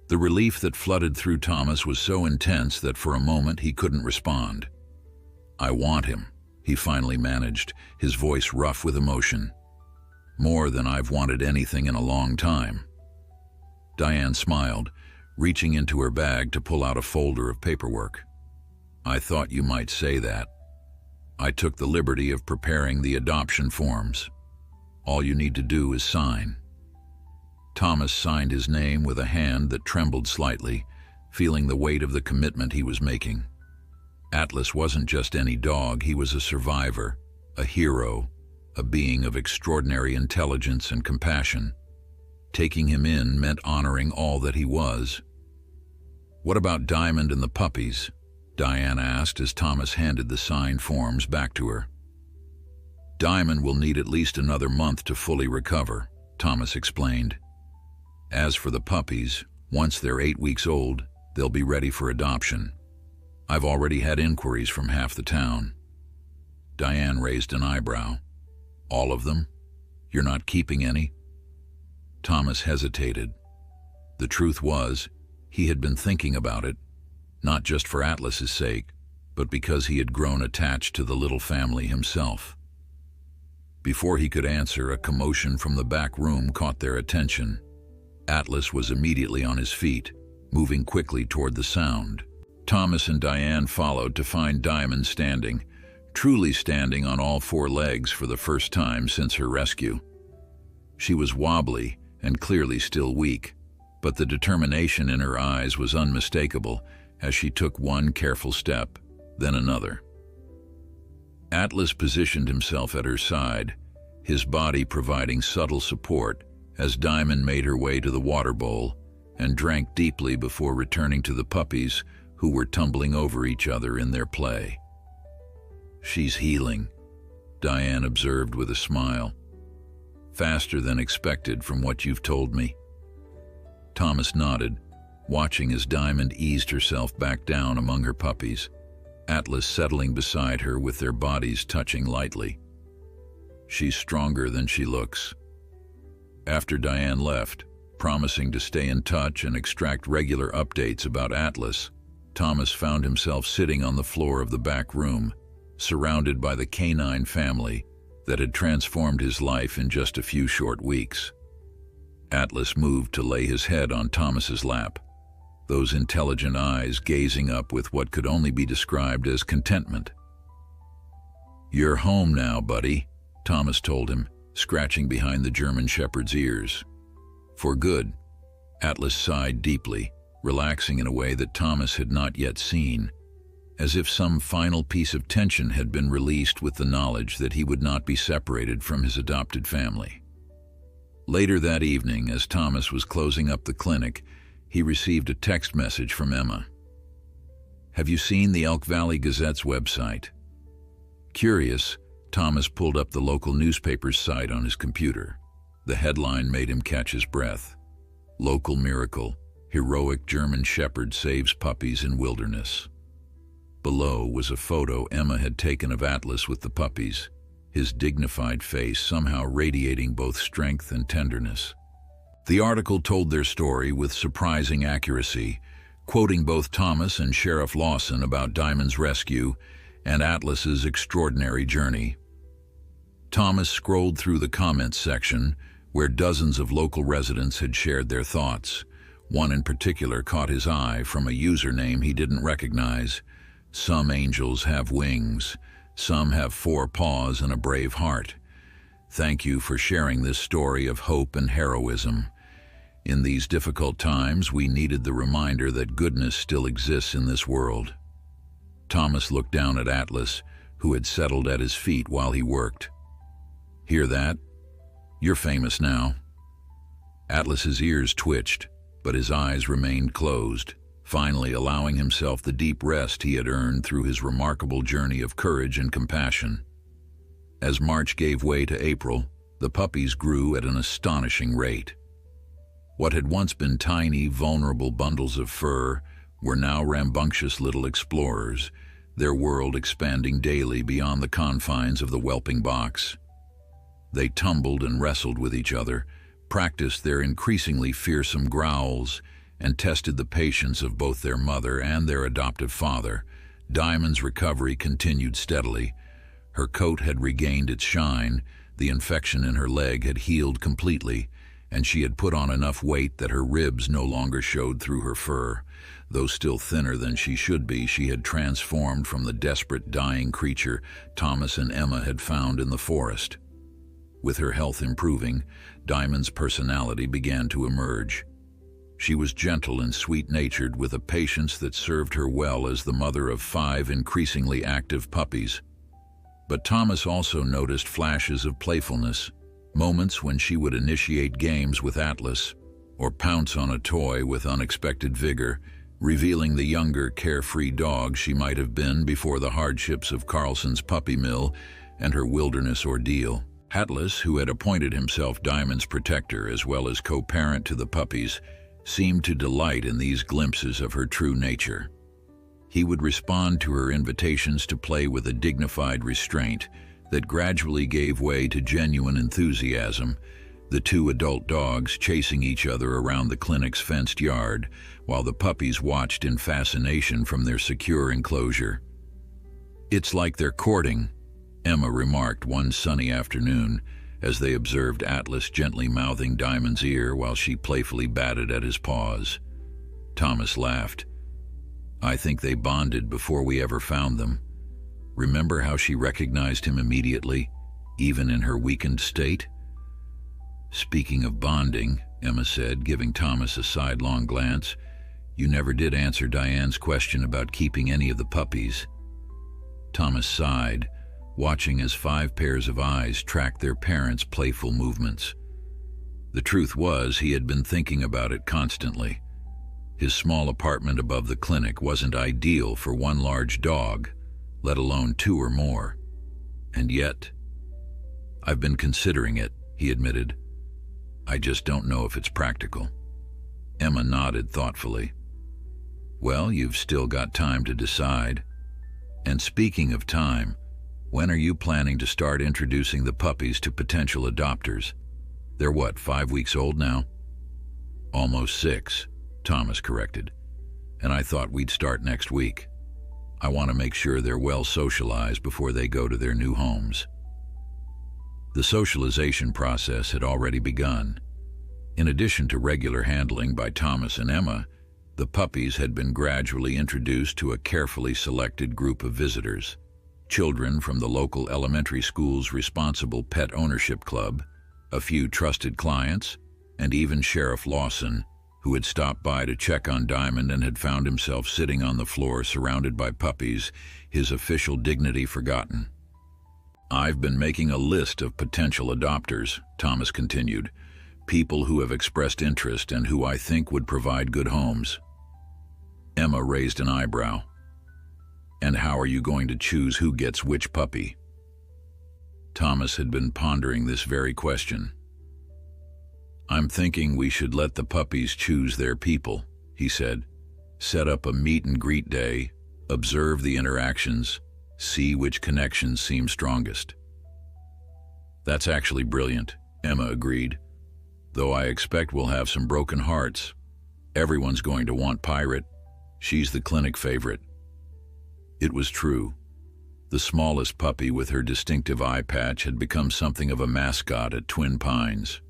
The relief that flooded through Thomas was so intense that for a moment he couldn't respond. "I want him," he finally managed, his voice rough with emotion. "More than I've wanted anything in a long time." Diane smiled, reaching into her bag to pull out a folder of paperwork. "I thought you might say that. I took the liberty of preparing the adoption forms. All you need to do is sign." Thomas signed his name with a hand that trembled slightly, feeling the weight of the commitment he was making. Atlas wasn't just any dog, he was a survivor, a hero, a being of extraordinary intelligence and compassion. Taking him in meant honoring all that he was. "What about Diamond and the puppies?" Diane asked as Thomas handed the signed forms back to her. "Diamond will need at least another month to fully recover," Thomas explained. "As for the puppies, once they're 8 weeks old, they'll be ready for adoption. I've already had inquiries from half the town." Diane raised an eyebrow. "All of them? You're not keeping any?" Thomas hesitated. The truth was, he had been thinking about it, not just for Atlas's sake, but because he had grown attached to the little family himself. Before he could answer, a commotion from the back room caught their attention. Atlas was immediately on his feet, moving quickly toward the sound. Thomas and Diane followed to find Diamond standing, truly standing on all 4 legs for the first time since her rescue. She was wobbly and clearly still weak, but the determination in her eyes was unmistakable as she took one careful step, then another. Atlas positioned himself at her side, his body providing subtle support as Diamond made her way to the water bowl and drank deeply before returning to the puppies who were tumbling over each other in their play. "She's healing," Diane observed with a smile. "Faster than expected from what you've told me." Thomas nodded, watching as Diamond eased herself back down among her puppies, Atlas settling beside her with their bodies touching lightly. "She's stronger than she looks." After Diane left, promising to stay in touch and extract regular updates about Atlas, Thomas found himself sitting on the floor of the back room, surrounded by the canine family that had transformed his life in just a few short weeks. Atlas moved to lay his head on Thomas's lap, those intelligent eyes gazing up with what could only be described as contentment. "You're home now, buddy," Thomas told him, scratching behind the German Shepherd's ears. "For good." Atlas sighed deeply, relaxing in a way that Thomas had not yet seen, as if some final piece of tension had been released with the knowledge that he would not be separated from his adopted family. Later that evening, as Thomas was closing up the clinic, he received a text message from Emma. "Have you seen the Elk Valley Gazette's website?" Curious, Thomas pulled up the local newspaper's site on his computer. The headline made him catch his breath. "Local Miracle. Heroic German Shepherd Saves Puppies in Wilderness." Below was a photo Emma had taken of Atlas with the puppies, his dignified face somehow radiating both strength and tenderness. The article told their story with surprising accuracy, quoting both Thomas and Sheriff Lawson about Diamond's rescue and Atlas's extraordinary journey. Thomas scrolled through the comments section, where dozens of local residents had shared their thoughts. One in particular caught his eye from a username he didn't recognize. "Some angels have wings. Some have 4 paws and a brave heart. Thank you for sharing this story of hope and heroism. In these difficult times, we needed the reminder that goodness still exists in this world." Thomas looked down at Atlas, who had settled at his feet while he worked. "Hear that? You're famous now." Atlas's ears twitched, but his eyes remained closed, finally allowing himself the deep rest he had earned through his remarkable journey of courage and compassion. As March gave way to April, the puppies grew at an astonishing rate. What had once been tiny, vulnerable bundles of fur were now rambunctious little explorers, their world expanding daily beyond the confines of the whelping box. They tumbled and wrestled with each other, practiced their increasingly fearsome growls, and tested the patience of both their mother and their adoptive father. Diamond's recovery continued steadily. Her coat had regained its shine, the infection in her leg had healed completely, and she had put on enough weight that her ribs no longer showed through her fur. Though still thinner than she should be, she had transformed from the desperate, dying creature Thomas and Emma had found in the forest. With her health improving, Diamond's personality began to emerge. She was gentle and sweet-natured, with a patience that served her well as the mother of 5 increasingly active puppies. But Thomas also noticed flashes of playfulness, moments when she would initiate games with Atlas or pounce on a toy with unexpected vigor, revealing the younger, carefree dog she might have been before the hardships of Carlson's puppy mill and her wilderness ordeal. Atlas, who had appointed himself Diamond's protector as well as co-parent to the puppies, seemed to delight in these glimpses of her true nature. He would respond to her invitations to play with a dignified restraint that gradually gave way to genuine enthusiasm, the 2 adult dogs chasing each other around the clinic's fenced yard, while the puppies watched in fascination from their secure enclosure. "It's like they're courting," Emma remarked one sunny afternoon as they observed Atlas gently mouthing Diamond's ear while she playfully batted at his paws. Thomas laughed. "I think they bonded before we ever found them. Remember how she recognized him immediately, even in her weakened state?" "Speaking of bonding," Emma said, giving Thomas a sidelong glance, "you never did answer Diane's question about keeping any of the puppies." Thomas sighed, watching as 5 pairs of eyes tracked their parents' playful movements. The truth was, he had been thinking about it constantly. His small apartment above the clinic wasn't ideal for 1 large dog, let alone 2 or more. And yet, "I've been considering it," he admitted. "I just don't know if it's practical." Emma nodded thoughtfully. "Well, you've still got time to decide. And speaking of time, when are you planning to start introducing the puppies to potential adopters? They're what, 5 weeks old now?" "Almost 6, Thomas corrected. "And I thought we'd start next week. I want to make sure they're well socialized before they go to their new homes." The socialization process had already begun. In addition to regular handling by Thomas and Emma, the puppies had been gradually introduced to a carefully selected group of visitors. Children from the local elementary school's responsible pet ownership club, a few trusted clients, and even Sheriff Lawson, who had stopped by to check on Diamond and had found himself sitting on the floor surrounded by puppies, his official dignity forgotten. "I've been making a list of potential adopters," Thomas continued, "people who have expressed interest and who I think would provide good homes." Emma raised an eyebrow. "And how are you going to choose who gets which puppy?" Thomas had been pondering this very question. "I'm thinking we should let the puppies choose their people," he said. "Set up a meet and greet day, observe the interactions, see which connections seem strongest." "That's actually brilliant," Emma agreed. though I expect we'll have some broken hearts. Everyone's going to want Pirate. She's the clinic favorite." It was true. The smallest puppy with her distinctive eye patch had become something of a mascot at Twin Pines.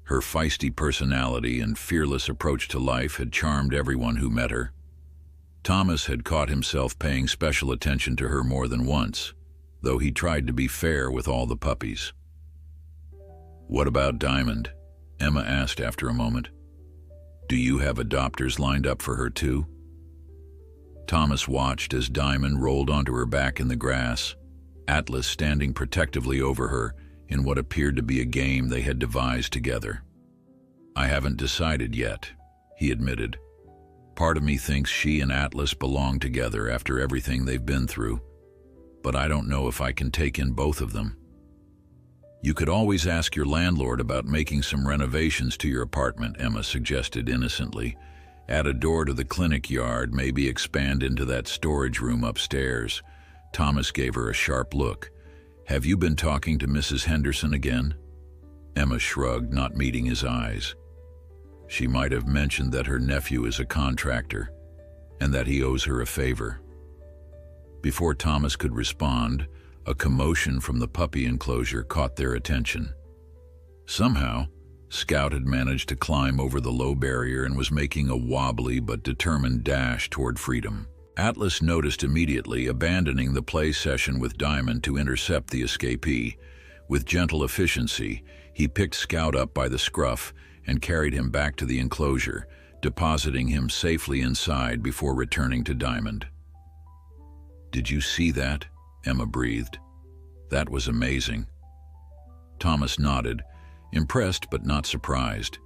Her feisty personality and fearless approach to life had charmed everyone who met her. Thomas had caught himself paying special attention to her more than once, though he tried to be fair with all the puppies. "What about Diamond?" Emma asked after a moment. "Do you have adopters lined up for her too?" Thomas watched as Diamond rolled onto her back in the grass, Atlas standing protectively over her in what appeared to be a game they had devised together. "I haven't decided yet," he admitted. "Part of me thinks she and Atlas belong together after everything they've been through, but I don't know if I can take in both of them." "You could always ask your landlord about making some renovations to your apartment," Emma suggested innocently. "Add a door to the clinic yard, maybe expand into that storage room upstairs." Thomas gave her a sharp look. "Have you been talking to Mrs. Henderson again?" Emma shrugged, not meeting his eyes. She might have mentioned that her nephew is a contractor, and that he owes her a favor. Before Thomas could respond, a commotion from the puppy enclosure caught their attention. Somehow, Scout had managed to climb over the low barrier and was making a wobbly but determined dash toward freedom. Atlas noticed immediately, abandoning the play session with Diamond to intercept the escapee. With gentle efficiency, he picked Scout up by the scruff and carried him back to the enclosure, depositing him safely inside before returning to Diamond. "Did you see that?" Emma breathed. "That was amazing." Thomas nodded, impressed but not surprised.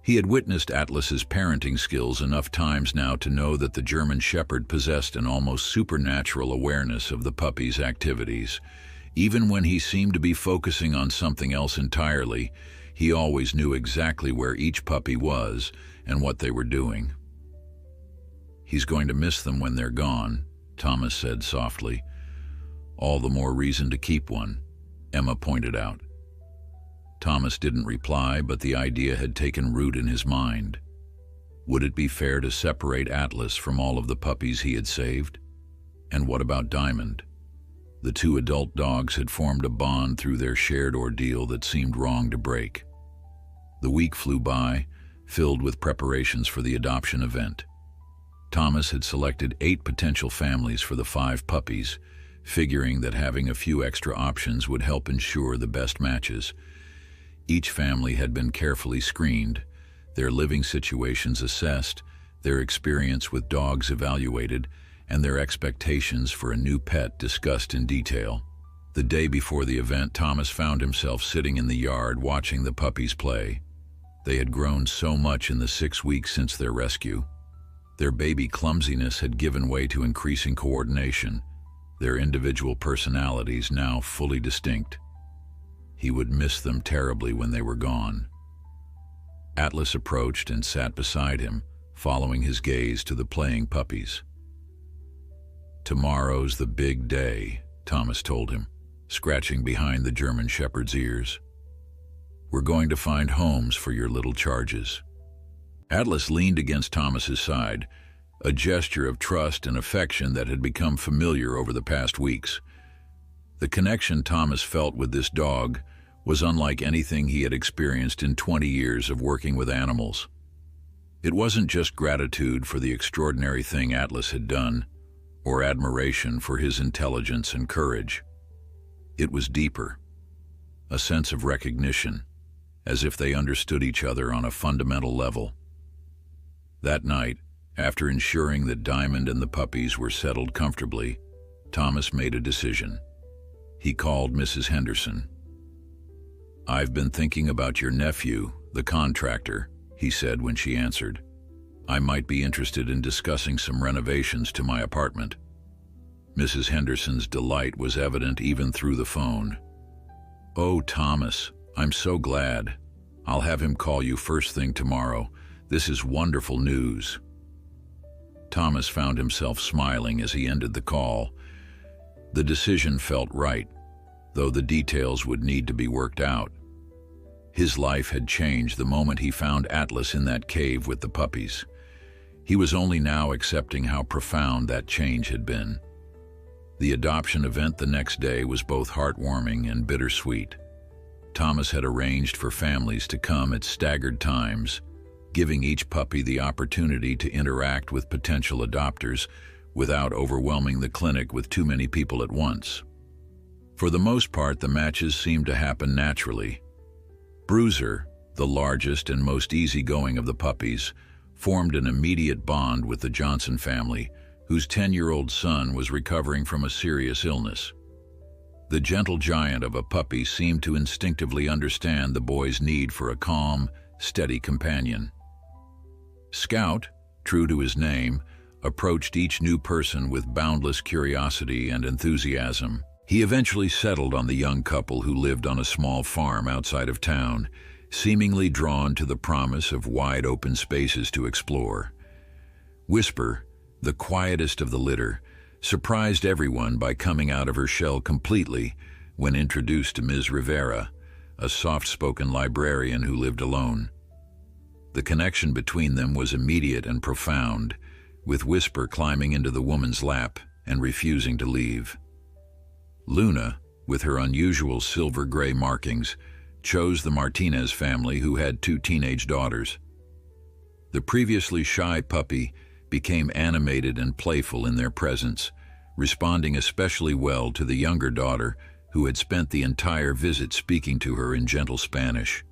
He had witnessed Atlas's parenting skills enough times now to know that the German Shepherd possessed an almost supernatural awareness of the puppy's activities. Even when he seemed to be focusing on something else entirely, he always knew exactly where each puppy was and what they were doing. "He's going to miss them when they're gone," Thomas said softly. "All the more reason to keep one," Emma pointed out. Thomas didn't reply, but the idea had taken root in his mind. Would it be fair to separate Atlas from all of the puppies he had saved? And what about Diamond? The two adult dogs had formed a bond through their shared ordeal that seemed wrong to break. The week flew by, filled with preparations for the adoption event. Thomas had selected 8 potential families for the 5 puppies, figuring that having a few extra options would help ensure the best matches. Each family had been carefully screened, their living situations assessed, their experience with dogs evaluated, and their expectations for a new pet discussed in detail. The day before the event, Thomas found himself sitting in the yard watching the puppies play. They had grown so much in the 6 weeks since their rescue. Their baby clumsiness had given way to increasing coordination, their individual personalities now fully distinct. He would miss them terribly when they were gone. Atlas approached and sat beside him, following his gaze to the playing puppies. "Tomorrow's the big day," Thomas told him, scratching behind the German Shepherd's ears. "We're going to find homes for your little charges." Atlas leaned against Thomas's side, a gesture of trust and affection that had become familiar over the past weeks. The connection Thomas felt with this dog was unlike anything he had experienced in 20 years of working with animals. It wasn't just gratitude for the extraordinary thing Atlas had done, or admiration for his intelligence and courage. It was deeper, a sense of recognition, as if they understood each other on a fundamental level. That night, after ensuring that Diamond and the puppies were settled comfortably, Thomas made a decision. He called Mrs. Henderson. "I've been thinking about your nephew, the contractor," he said when she answered. "I might be interested in discussing some renovations to my apartment." Mrs. Henderson's delight was evident even through the phone. "Oh, Thomas, I'm so glad. I'll have him call you first thing tomorrow. This is wonderful news." Thomas found himself smiling as he ended the call. The decision felt right, though the details would need to be worked out. His life had changed the moment he found Atlas in that cave with the puppies. He was only now accepting how profound that change had been. The adoption event the next day was both heartwarming and bittersweet. Thomas had arranged for families to come at staggered times, giving each puppy the opportunity to interact with potential adopters without overwhelming the clinic with too many people at once. For the most part, the matches seemed to happen naturally. Bruiser, the largest and most easygoing of the puppies, formed an immediate bond with the Johnson family, whose 10-year-old son was recovering from a serious illness. The gentle giant of a puppy seemed to instinctively understand the boy's need for a calm, steady companion. Scout, true to his name, approached each new person with boundless curiosity and enthusiasm. He eventually settled on the young couple who lived on a small farm outside of town, seemingly drawn to the promise of wide open spaces to explore. Whisper, the quietest of the litter, surprised everyone by coming out of her shell completely when introduced to Ms. Rivera, a soft-spoken librarian who lived alone. The connection between them was immediate and profound, with Whisper climbing into the woman's lap and refusing to leave. Luna, with her unusual silver-gray markings, chose the Martinez family, who had 2 teenage daughters. The previously shy puppy became animated and playful in their presence, responding especially well to the younger daughter, who had spent the entire visit speaking to her in gentle Spanish.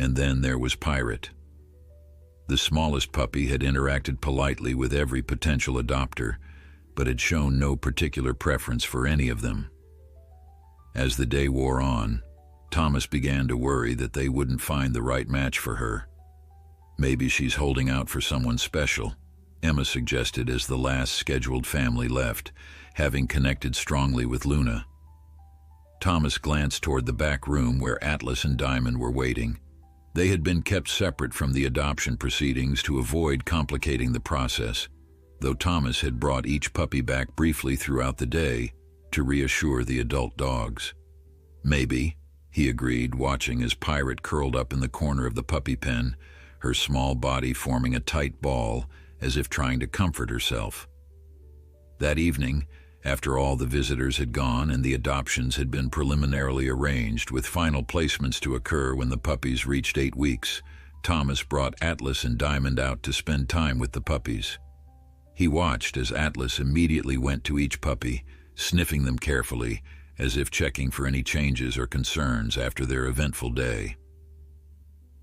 And then there was Pirate. The smallest puppy had interacted politely with every potential adopter, but had shown no particular preference for any of them. As the day wore on, Thomas began to worry that they wouldn't find the right match for her. Maybe she's holding out for someone special, Emma suggested as the last scheduled family left, having connected strongly with Luna. Thomas glanced toward the back room where Atlas and Diamond were waiting. They had been kept separate from the adoption proceedings to avoid complicating the process, though Thomas had brought each puppy back briefly throughout the day to reassure the adult dogs. Maybe, he agreed, watching as Pirate curled up in the corner of the puppy pen, her small body forming a tight ball as if trying to comfort herself. That evening, after all the visitors had gone and the adoptions had been preliminarily arranged with final placements to occur when the puppies reached 8 weeks, Thomas brought Atlas and Diamond out to spend time with the puppies. He watched as Atlas immediately went to each puppy, sniffing them carefully, as if checking for any changes or concerns after their eventful day.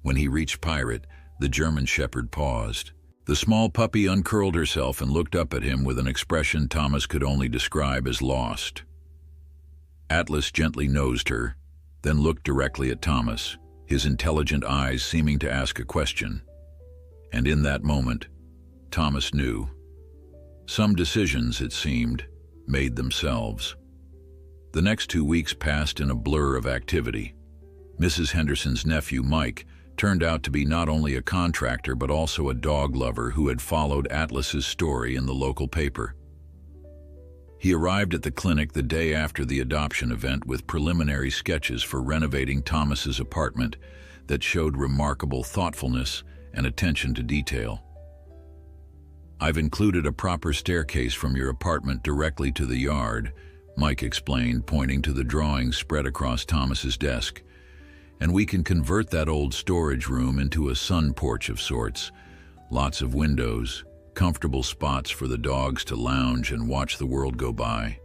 When he reached Pirate, the German Shepherd paused. The small puppy uncurled herself and looked up at him with an expression Thomas could only describe as lost. Atlas gently nosed her, then looked directly at Thomas, his intelligent eyes seeming to ask a question. And in that moment, Thomas knew. Some decisions, it seemed, made themselves. The next 2 weeks passed in a blur of activity. Mrs. Henderson's nephew, Mike, turned out to be not only a contractor but also a dog lover who had followed Atlas's story in the local paper. He arrived at the clinic the day after the adoption event with preliminary sketches for renovating Thomas's apartment that showed remarkable thoughtfulness and attention to detail. "I've included a proper staircase from your apartment directly to the yard," Mike explained, pointing to the drawings spread across Thomas's desk. "And we can convert that old storage room into a sun porch of sorts. Lots of windows, comfortable spots for the dogs to lounge and watch the world go by."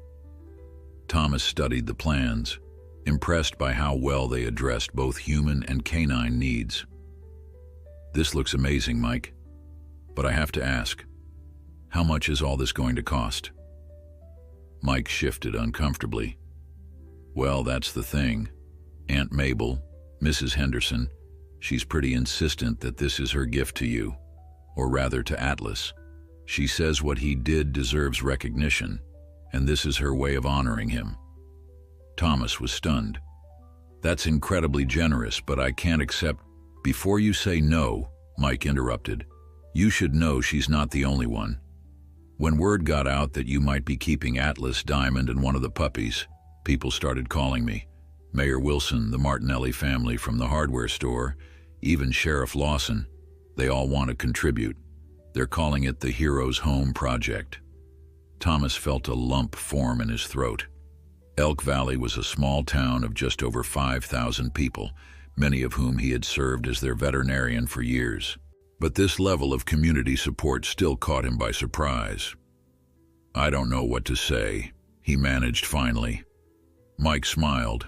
Thomas studied the plans, impressed by how well they addressed both human and canine needs. "This looks amazing, Mike. But I have to ask, how much is all this going to cost?" Mike shifted uncomfortably. "Well, that's the thing. Aunt Mabel, Mrs. Henderson, she's pretty insistent that this is her gift to you, or rather to Atlas. She says what he did deserves recognition, and this is her way of honoring him." Thomas was stunned. "That's incredibly generous, but I can't accept—" "Before you say no," Mike interrupted, "you should know she's not the only one. When word got out that you might be keeping Atlas, Diamond, and one of the puppies, people started calling me. Mayor Wilson, the Martinelli family from the hardware store, even Sheriff Lawson, they all want to contribute. They're calling it the Heroes Home Project. Thomas felt a lump form in his throat. Elk Valley was a small town of just over 5,000 people, many of whom he had served as their veterinarian for years. But this level of community support still caught him by surprise. "I don't know what to say," he managed finally. Mike smiled.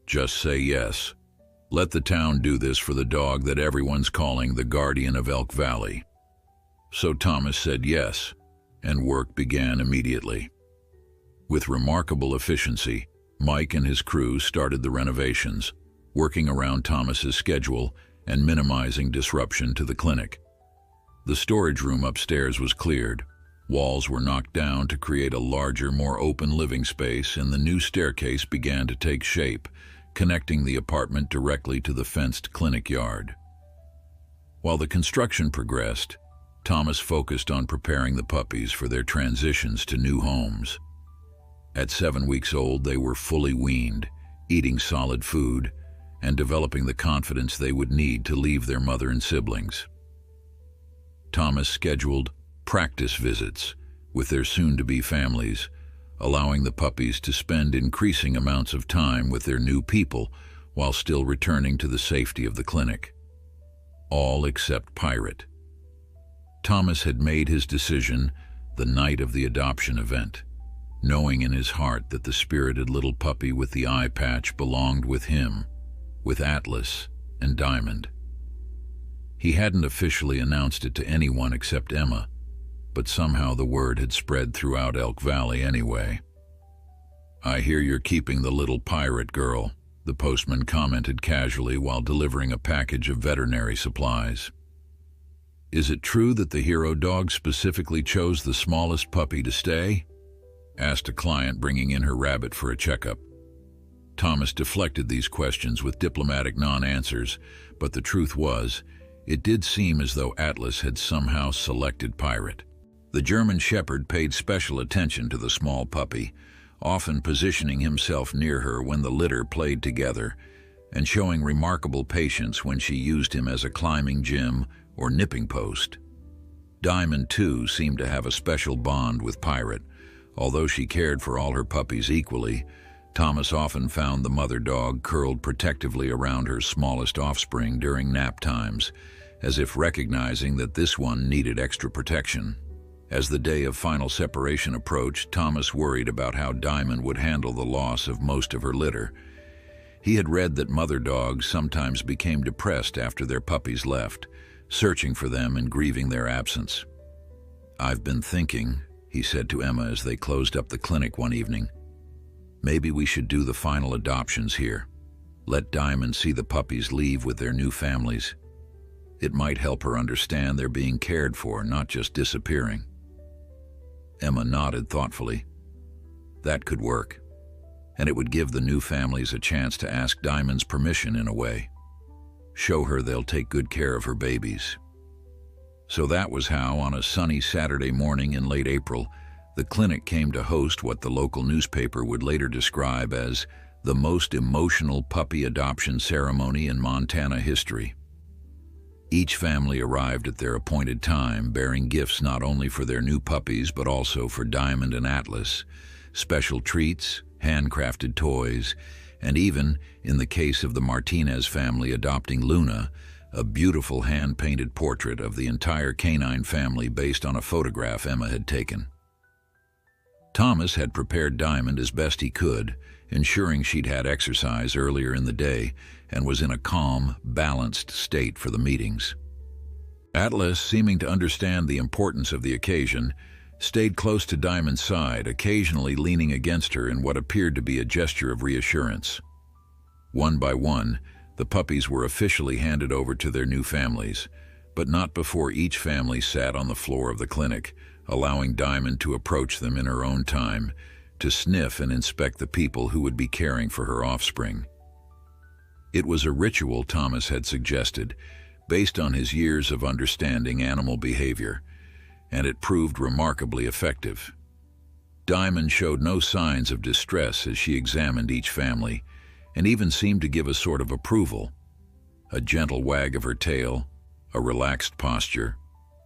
"Just say yes. Let the town do this for the dog that everyone's calling the guardian of Elk Valley." So Thomas said yes, and work began immediately. With remarkable efficiency, Mike and his crew started the renovations, working around Thomas's schedule and minimizing disruption to the clinic. The storage room upstairs was cleared, walls were knocked down to create a larger, more open living space, and the new staircase began to take shape, connecting the apartment directly to the fenced clinic yard. While the construction progressed, Thomas focused on preparing the puppies for their transitions to new homes. At 7 weeks old, they were fully weaned, eating solid food, and developing the confidence they would need to leave their mother and siblings. Thomas scheduled practice visits with their soon-to-be families, allowing the puppies to spend increasing amounts of time with their new people while still returning to the safety of the clinic. All except Pirate. Thomas had made his decision the night of the adoption event, knowing in his heart that the spirited little puppy with the eye patch belonged with him, with Atlas and Diamond. He hadn't officially announced it to anyone except Emma, but somehow the word had spread throughout Elk Valley anyway. "I hear you're keeping the little Pirate girl," the postman commented casually while delivering a package of veterinary supplies. "Is it true that the hero dog specifically chose the smallest puppy to stay?" asked a client bringing in her rabbit for a checkup. Thomas deflected these questions with diplomatic non-answers, but the truth was, it did seem as though Atlas had somehow selected Pirate. The German Shepherd paid special attention to the small puppy, often positioning himself near her when the litter played together, and showing remarkable patience when she used him as a climbing gym or nipping post. Diamond, too, seemed to have a special bond with Pirate. Although she cared for all her puppies equally, Thomas often found the mother dog curled protectively around her smallest offspring during nap times, as if recognizing that this one needed extra protection. As the day of final separation approached, Thomas worried about how Diamond would handle the loss of most of her litter. He had read that mother dogs sometimes became depressed after their puppies left, searching for them and grieving their absence. "I've been thinking," he said to Emma as they closed up the clinic one evening, "maybe we should do the final adoptions here. Let Diamond see the puppies leave with their new families. It might help her understand they're being cared for, not just disappearing." Emma nodded thoughtfully. That could work, and it would give the new families a chance to ask Diamond's permission in a way. Show her they'll take good care of her babies. So that was how, on a sunny Saturday morning in late April, the clinic came to host what the local newspaper would later describe as the most emotional puppy adoption ceremony in Montana history. Each family arrived at their appointed time, bearing gifts not only for their new puppies but also for Diamond and Atlas, special treats, handcrafted toys, and even, in the case of the Martinez family adopting Luna, a beautiful hand-painted portrait of the entire canine family based on a photograph Emma had taken. Thomas had prepared Diamond as best he could, ensuring she'd had exercise earlier in the day and was in a calm, balanced state for the meetings. Atlas, seeming to understand the importance of the occasion, stayed close to Diamond's side, occasionally leaning against her in what appeared to be a gesture of reassurance. One by one, the puppies were officially handed over to their new families, but not before each family sat on the floor of the clinic, allowing Diamond to approach them in her own time, to sniff and inspect the people who would be caring for her offspring. It was a ritual Thomas had suggested, based on his years of understanding animal behavior, and it proved remarkably effective. Diamond showed no signs of distress as she examined each family, and even seemed to give a sort of approval. A gentle wag of her tail, a relaxed posture,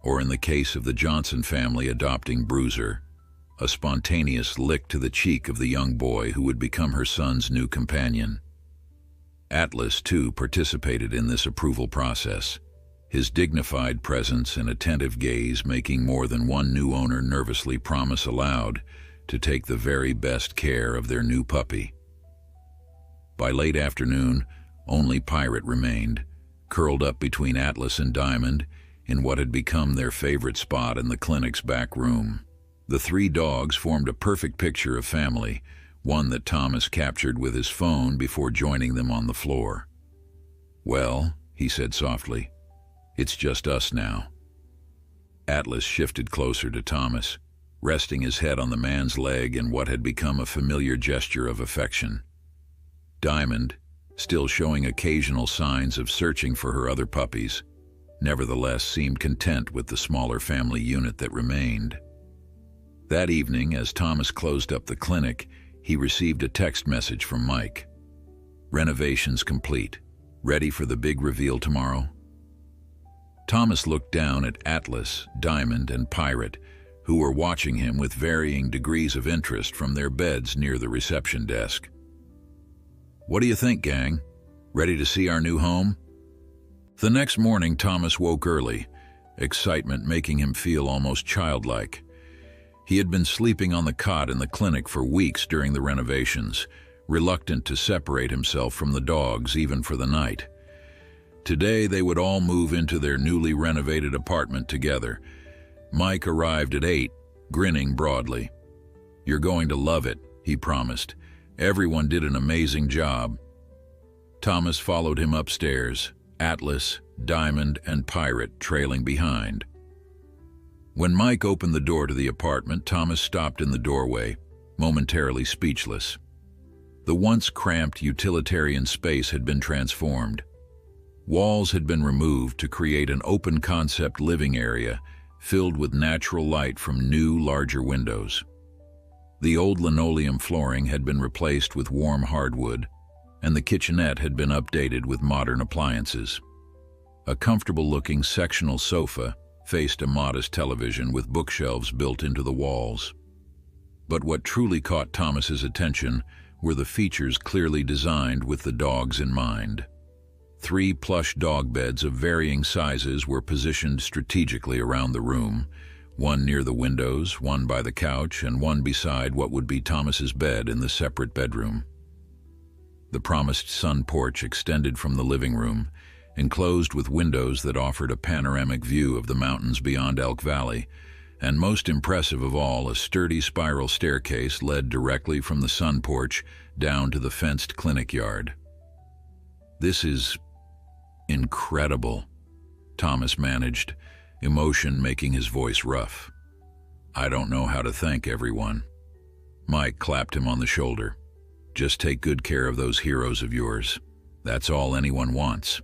or in the case of the Johnson family adopting Bruiser, a spontaneous lick to the cheek of the young boy who would become her son's new companion. Atlas, too, participated in this approval process, his dignified presence and attentive gaze making more than one new owner nervously promise aloud to take the very best care of their new puppy. By late afternoon, only Pirate remained, curled up between Atlas and Diamond in what had become their favorite spot in the clinic's back room. The three dogs formed a perfect picture of family, one that Thomas captured with his phone before joining them on the floor. "Well," he said softly, "it's just us now." Atlas shifted closer to Thomas, resting his head on the man's leg in what had become a familiar gesture of affection. Diamond, still showing occasional signs of searching for her other puppies, nevertheless seemed content with the smaller family unit that remained. That evening, as Thomas closed up the clinic, he received a text message from Mike. "Renovations complete. Ready for the big reveal tomorrow?" Thomas looked down at Atlas, Diamond, and Pirate, who were watching him with varying degrees of interest from their beds near the reception desk. "What do you think, gang? Ready to see our new home?" The next morning, Thomas woke early, excitement making him feel almost childlike. He had been sleeping on the cot in the clinic for weeks during the renovations, reluctant to separate himself from the dogs even for the night. Today they would all move into their newly renovated apartment together. Mike arrived at 8, grinning broadly. "You're going to love it," he promised. "Everyone did an amazing job." Thomas followed him upstairs, Atlas, Diamond, and Pirate trailing behind. When Mike opened the door to the apartment, Thomas stopped in the doorway, momentarily speechless. The once cramped utilitarian space had been transformed. Walls had been removed to create an open-concept living area filled with natural light from new, larger windows. The old linoleum flooring had been replaced with warm hardwood, and the kitchenette had been updated with modern appliances. A comfortable-looking sectional sofa faced a modest television with bookshelves built into the walls. But what truly caught Thomas's attention were the features clearly designed with the dogs in mind. 3 plush dog beds of varying sizes were positioned strategically around the room, one near the windows, one by the couch, and one beside what would be Thomas's bed in the separate bedroom. The promised sun porch extended from the living room, enclosed with windows that offered a panoramic view of the mountains beyond Elk Valley, and most impressive of all, a sturdy spiral staircase led directly from the sun porch down to the fenced clinic yard. "This is incredible," Thomas managed, emotion making his voice rough. "I don't know how to thank everyone." Mike clapped him on the shoulder. "Just take good care of those heroes of yours. That's all anyone wants."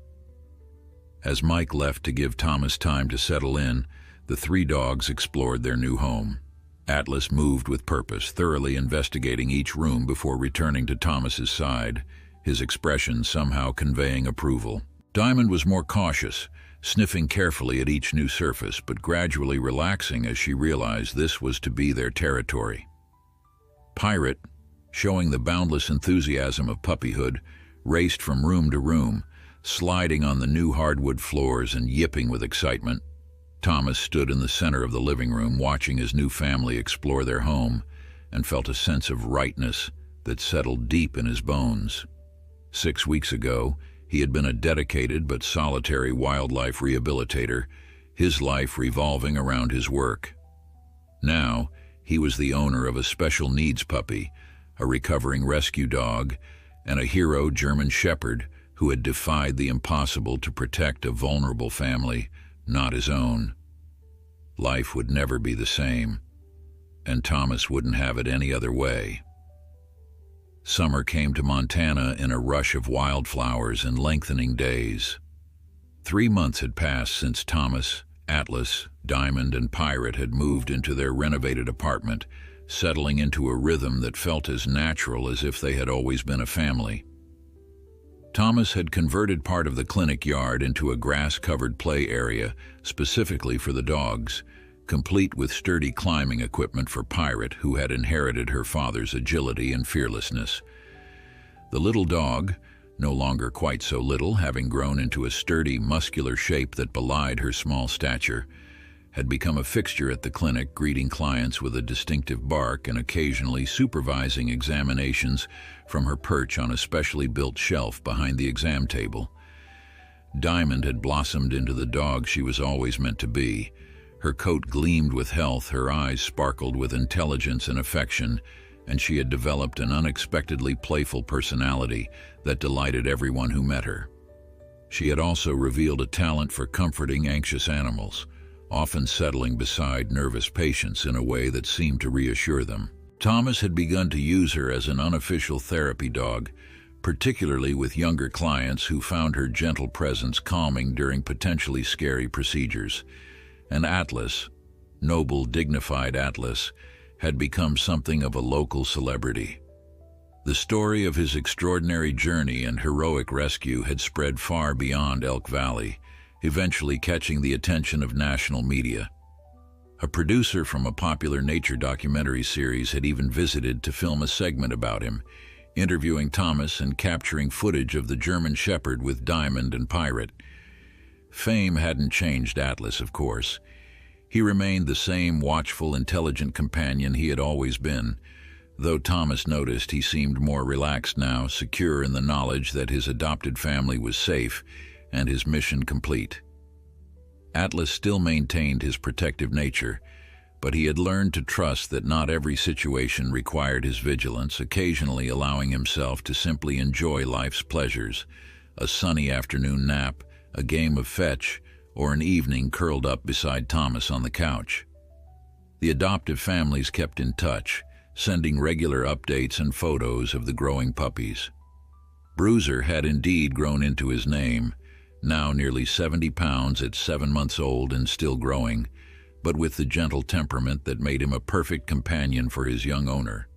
As Mike left to give Thomas time to settle in, the 3 dogs explored their new home. Atlas moved with purpose, thoroughly investigating each room before returning to Thomas's side, his expression somehow conveying approval. Diamond was more cautious, sniffing carefully at each new surface, but gradually relaxing as she realized this was to be their territory. Pirate, showing the boundless enthusiasm of puppyhood, raced from room to room, sliding on the new hardwood floors and yipping with excitement. Thomas stood in the center of the living room, watching his new family explore their home, and felt a sense of rightness that settled deep in his bones. 6 weeks ago, he had been a dedicated but solitary wildlife rehabilitator, his life revolving around his work. Now, he was the owner of a special needs puppy, a recovering rescue dog, and a hero German shepherd who had defied the impossible to protect a vulnerable family, not his own. Life would never be the same, and Thomas wouldn't have it any other way. Summer came to Montana in a rush of wildflowers and lengthening days. 3 months had passed since Thomas, Atlas, Diamond, and Pirate had moved into their renovated apartment, settling into a rhythm that felt as natural as if they had always been a family. Thomas had converted part of the clinic yard into a grass-covered play area specifically for the dogs, complete with sturdy climbing equipment for Pirate, who had inherited her father's agility and fearlessness. The little dog, no longer quite so little, having grown into a sturdy, muscular shape that belied her small stature, had become a fixture at the clinic, greeting clients with a distinctive bark and occasionally supervising examinations from her perch on a specially built shelf behind the exam table. Diamond had blossomed into the dog she was always meant to be. Her coat gleamed with health, her eyes sparkled with intelligence and affection, and she had developed an unexpectedly playful personality that delighted everyone who met her. She had also revealed a talent for comforting anxious animals, often settling beside nervous patients in a way that seemed to reassure them. Thomas had begun to use her as an unofficial therapy dog, particularly with younger clients who found her gentle presence calming during potentially scary procedures. And Atlas, noble, dignified Atlas, had become something of a local celebrity. The story of his extraordinary journey and heroic rescue had spread far beyond Elk Valley, eventually catching the attention of national media. A producer from a popular nature documentary series had even visited to film a segment about him, interviewing Thomas and capturing footage of the German Shepherd with Diamond and Pirate. Fame hadn't changed Atlas, of course. He remained the same watchful, intelligent companion he had always been, though Thomas noticed he seemed more relaxed now, secure in the knowledge that his adopted family was safe and his mission complete. Atlas still maintained his protective nature, but he had learned to trust that not every situation required his vigilance, occasionally allowing himself to simply enjoy life's pleasures, a sunny afternoon nap, a game of fetch, or an evening curled up beside Thomas on the couch. The adoptive families kept in touch, sending regular updates and photos of the growing puppies. Bruiser had indeed grown into his name, now nearly 70 pounds at 7 months old and still growing, but with the gentle temperament that made him a perfect companion for his young owner.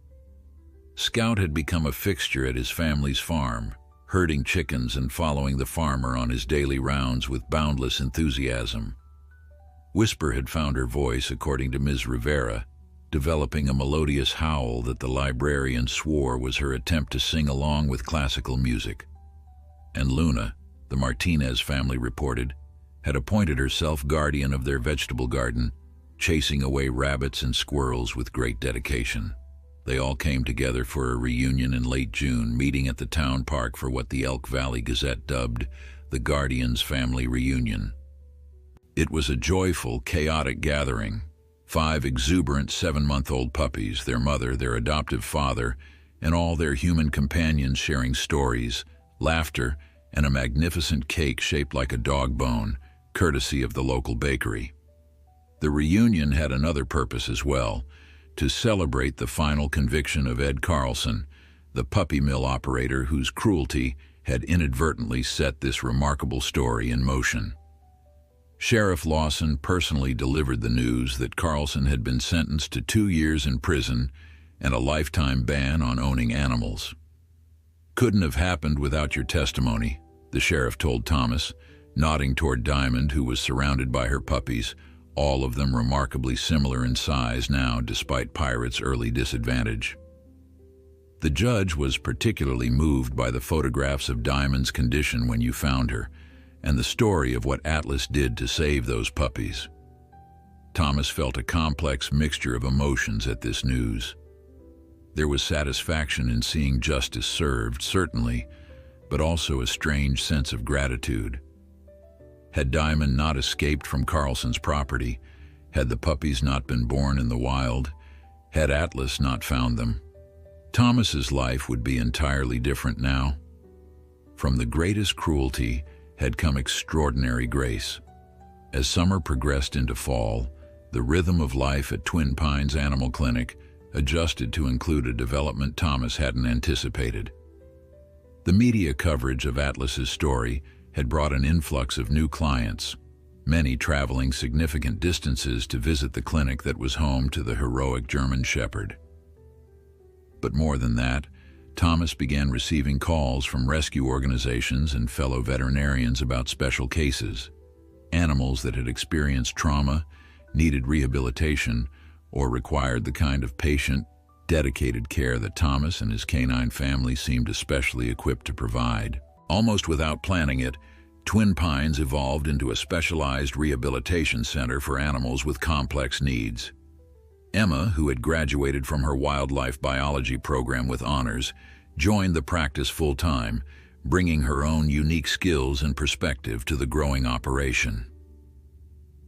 Scout had become a fixture at his family's farm, herding chickens and following the farmer on his daily rounds with boundless enthusiasm. Whisper had found her voice, according to Ms. Rivera, developing a melodious howl that the librarian swore was her attempt to sing along with classical music. And Luna, the Martinez family reported, had appointed herself guardian of their vegetable garden, chasing away rabbits and squirrels with great dedication. They all came together for a reunion in late June, meeting at the town park for what the Elk Valley Gazette dubbed the Guardians Family Reunion. It was a joyful, chaotic gathering. 5 exuberant 7-month-old puppies, their mother, their adoptive father, and all their human companions sharing stories, laughter, and a magnificent cake shaped like a dog bone, courtesy of the local bakery. The reunion had another purpose as well, to celebrate the final conviction of Ed Carlson, the puppy mill operator whose cruelty had inadvertently set this remarkable story in motion. Sheriff Lawson personally delivered the news that Carlson had been sentenced to 2 years in prison and a lifetime ban on owning animals. "Couldn't have happened without your testimony," the sheriff told Thomas, nodding toward Diamond, who was surrounded by her puppies, all of them remarkably similar in size now despite Pirate's early disadvantage. The judge was particularly moved by the photographs of Diamond's condition when you found her, and the story of what Atlas did to save those puppies. Thomas felt a complex mixture of emotions at this news. There was satisfaction in seeing justice served, certainly, but also a strange sense of gratitude. Had Diamond not escaped from Carlson's property, had the puppies not been born in the wild, had Atlas not found them, Thomas's life would be entirely different now. From the greatest cruelty had come extraordinary grace. As summer progressed into fall, the rhythm of life at Twin Pines Animal Clinic adjusted to include a development Thomas hadn't anticipated. The media coverage of Atlas's story had brought an influx of new clients, many traveling significant distances to visit the clinic that was home to the heroic German Shepherd. But more than that, Thomas began receiving calls from rescue organizations and fellow veterinarians about special cases, animals that had experienced trauma, needed rehabilitation, or required the kind of patient, dedicated care that Thomas and his canine family seemed especially equipped to provide. Almost without planning it, Twin Pines evolved into a specialized rehabilitation center for animals with complex needs. Emma, who had graduated from her wildlife biology program with honors, joined the practice full-time, bringing her own unique skills and perspective to the growing operation.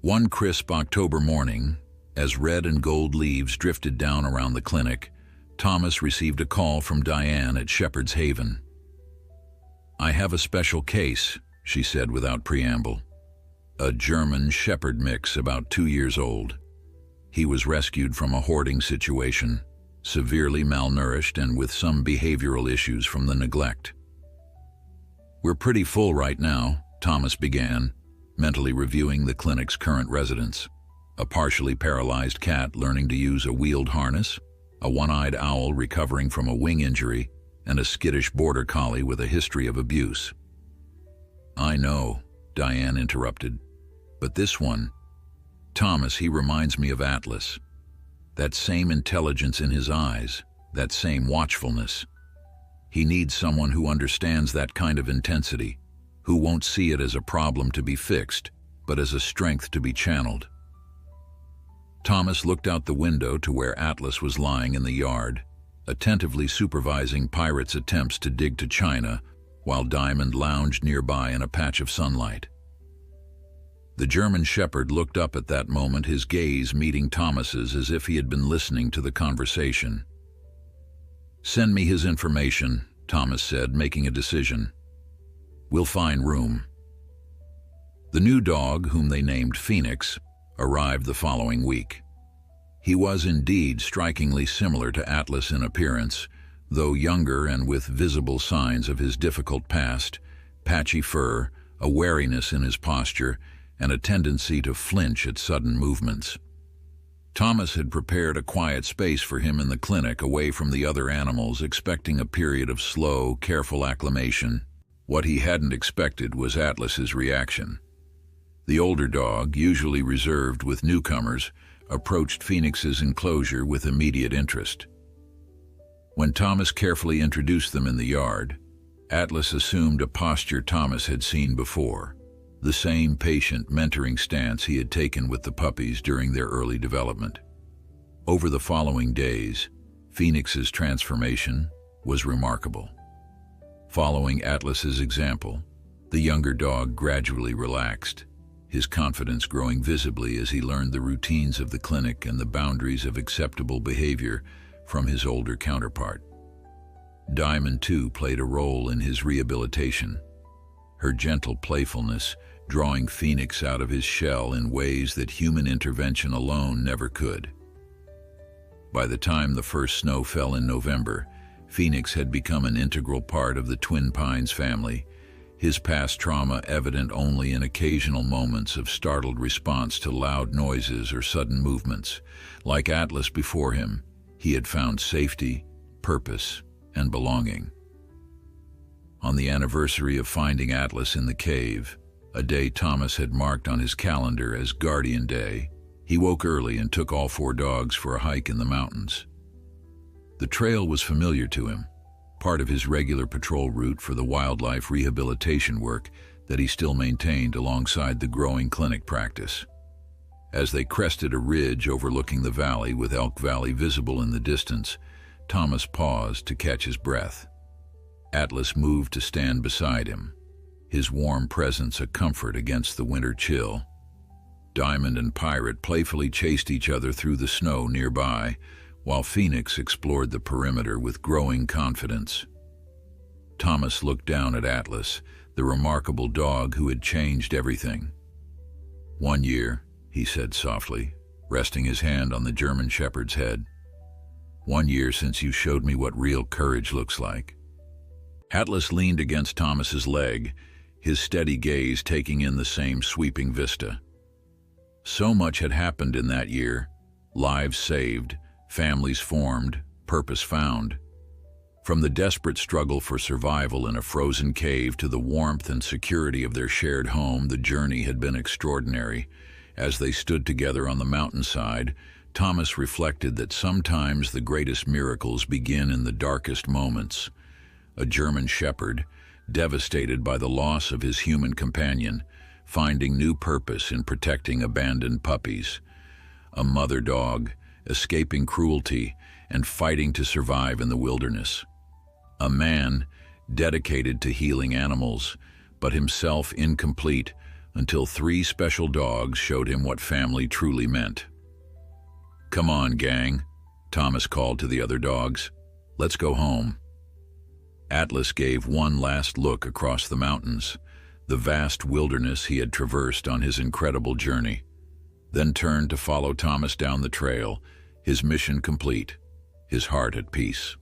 One crisp October morning, as red and gold leaves drifted down around the clinic, Thomas received a call from Diane at Shepherd's Haven. "I have a special case," she said without preamble. "A German Shepherd mix about 2 years old. He was rescued from a hoarding situation, severely malnourished and with some behavioral issues from the neglect." "We're pretty full right now," Thomas began, mentally reviewing the clinic's current residents. A partially paralyzed cat learning to use a wheeled harness, a one-eyed owl recovering from a wing injury, and a skittish border collie with a history of abuse. "I know," Diane interrupted, "but this one, Thomas, he reminds me of Atlas. That same intelligence in his eyes, that same watchfulness. He needs someone who understands that kind of intensity, who won't see it as a problem to be fixed, but as a strength to be channeled." Thomas looked out the window to where Atlas was lying in the yard, attentively supervising Pirate's attempts to dig to China, while Diamond lounged nearby in a patch of sunlight. The German Shepherd looked up at that moment, his gaze meeting Thomas's as if he had been listening to the conversation. "Send me his information," Thomas said, making a decision. "We'll find room." The new dog, whom they named Phoenix, arrived the following week. He was indeed strikingly similar to Atlas in appearance, though younger and with visible signs of his difficult past, patchy fur, a wariness in his posture, and a tendency to flinch at sudden movements. Thomas had prepared a quiet space for him in the clinic away from the other animals, expecting a period of slow, careful acclimation. What he hadn't expected was Atlas's reaction. The older dog, usually reserved with newcomers, approached Phoenix's enclosure with immediate interest. When Thomas carefully introduced them in the yard, Atlas assumed a posture Thomas had seen before, the same patient, mentoring stance he had taken with the puppies during their early development. Over the following days, Phoenix's transformation was remarkable. Following Atlas's example, the younger dog gradually relaxed, his confidence growing visibly as he learned the routines of the clinic and the boundaries of acceptable behavior from his older counterpart. Diamond, too, played a role in his rehabilitation, her gentle playfulness drawing Phoenix out of his shell in ways that human intervention alone never could. By the time the first snow fell in November, Phoenix had become an integral part of the Twin Pines family, his past trauma evident only in occasional moments of startled response to loud noises or sudden movements. Like Atlas before him, he had found safety, purpose, and belonging. On the anniversary of finding Atlas in the cave, a day Thomas had marked on his calendar as Guardian Day, he woke early and took all 4 dogs for a hike in the mountains. The trail was familiar to him, part of his regular patrol route for the wildlife rehabilitation work that he still maintained alongside the growing clinic practice. As they crested a ridge overlooking the valley with Elk Valley visible in the distance, Thomas paused to catch his breath. Atlas moved to stand beside him, his warm presence a comfort against the winter chill. Diamond and Pirate playfully chased each other through the snow nearby, while Phoenix explored the perimeter with growing confidence. Thomas looked down at Atlas, the remarkable dog who had changed everything. "1 year," he said softly, resting his hand on the German Shepherd's head. "1 year since you showed me what real courage looks like." Atlas leaned against Thomas's leg, his steady gaze taking in the same sweeping vista. So much had happened in that year, lives saved, families formed, purpose found. From the desperate struggle for survival in a frozen cave to the warmth and security of their shared home, the journey had been extraordinary. As they stood together on the mountainside, Thomas reflected that sometimes the greatest miracles begin in the darkest moments. A German shepherd, devastated by the loss of his human companion, finding new purpose in protecting abandoned puppies. A mother dog, escaping cruelty and fighting to survive in the wilderness. A man, dedicated to healing animals, but himself incomplete until 3 special dogs showed him what family truly meant. "Come on, gang," Thomas called to the other dogs. "Let's go home." Atlas gave one last look across the mountains, the vast wilderness he had traversed on his incredible journey, then turned to follow Thomas down the trail, his mission complete, his heart at peace.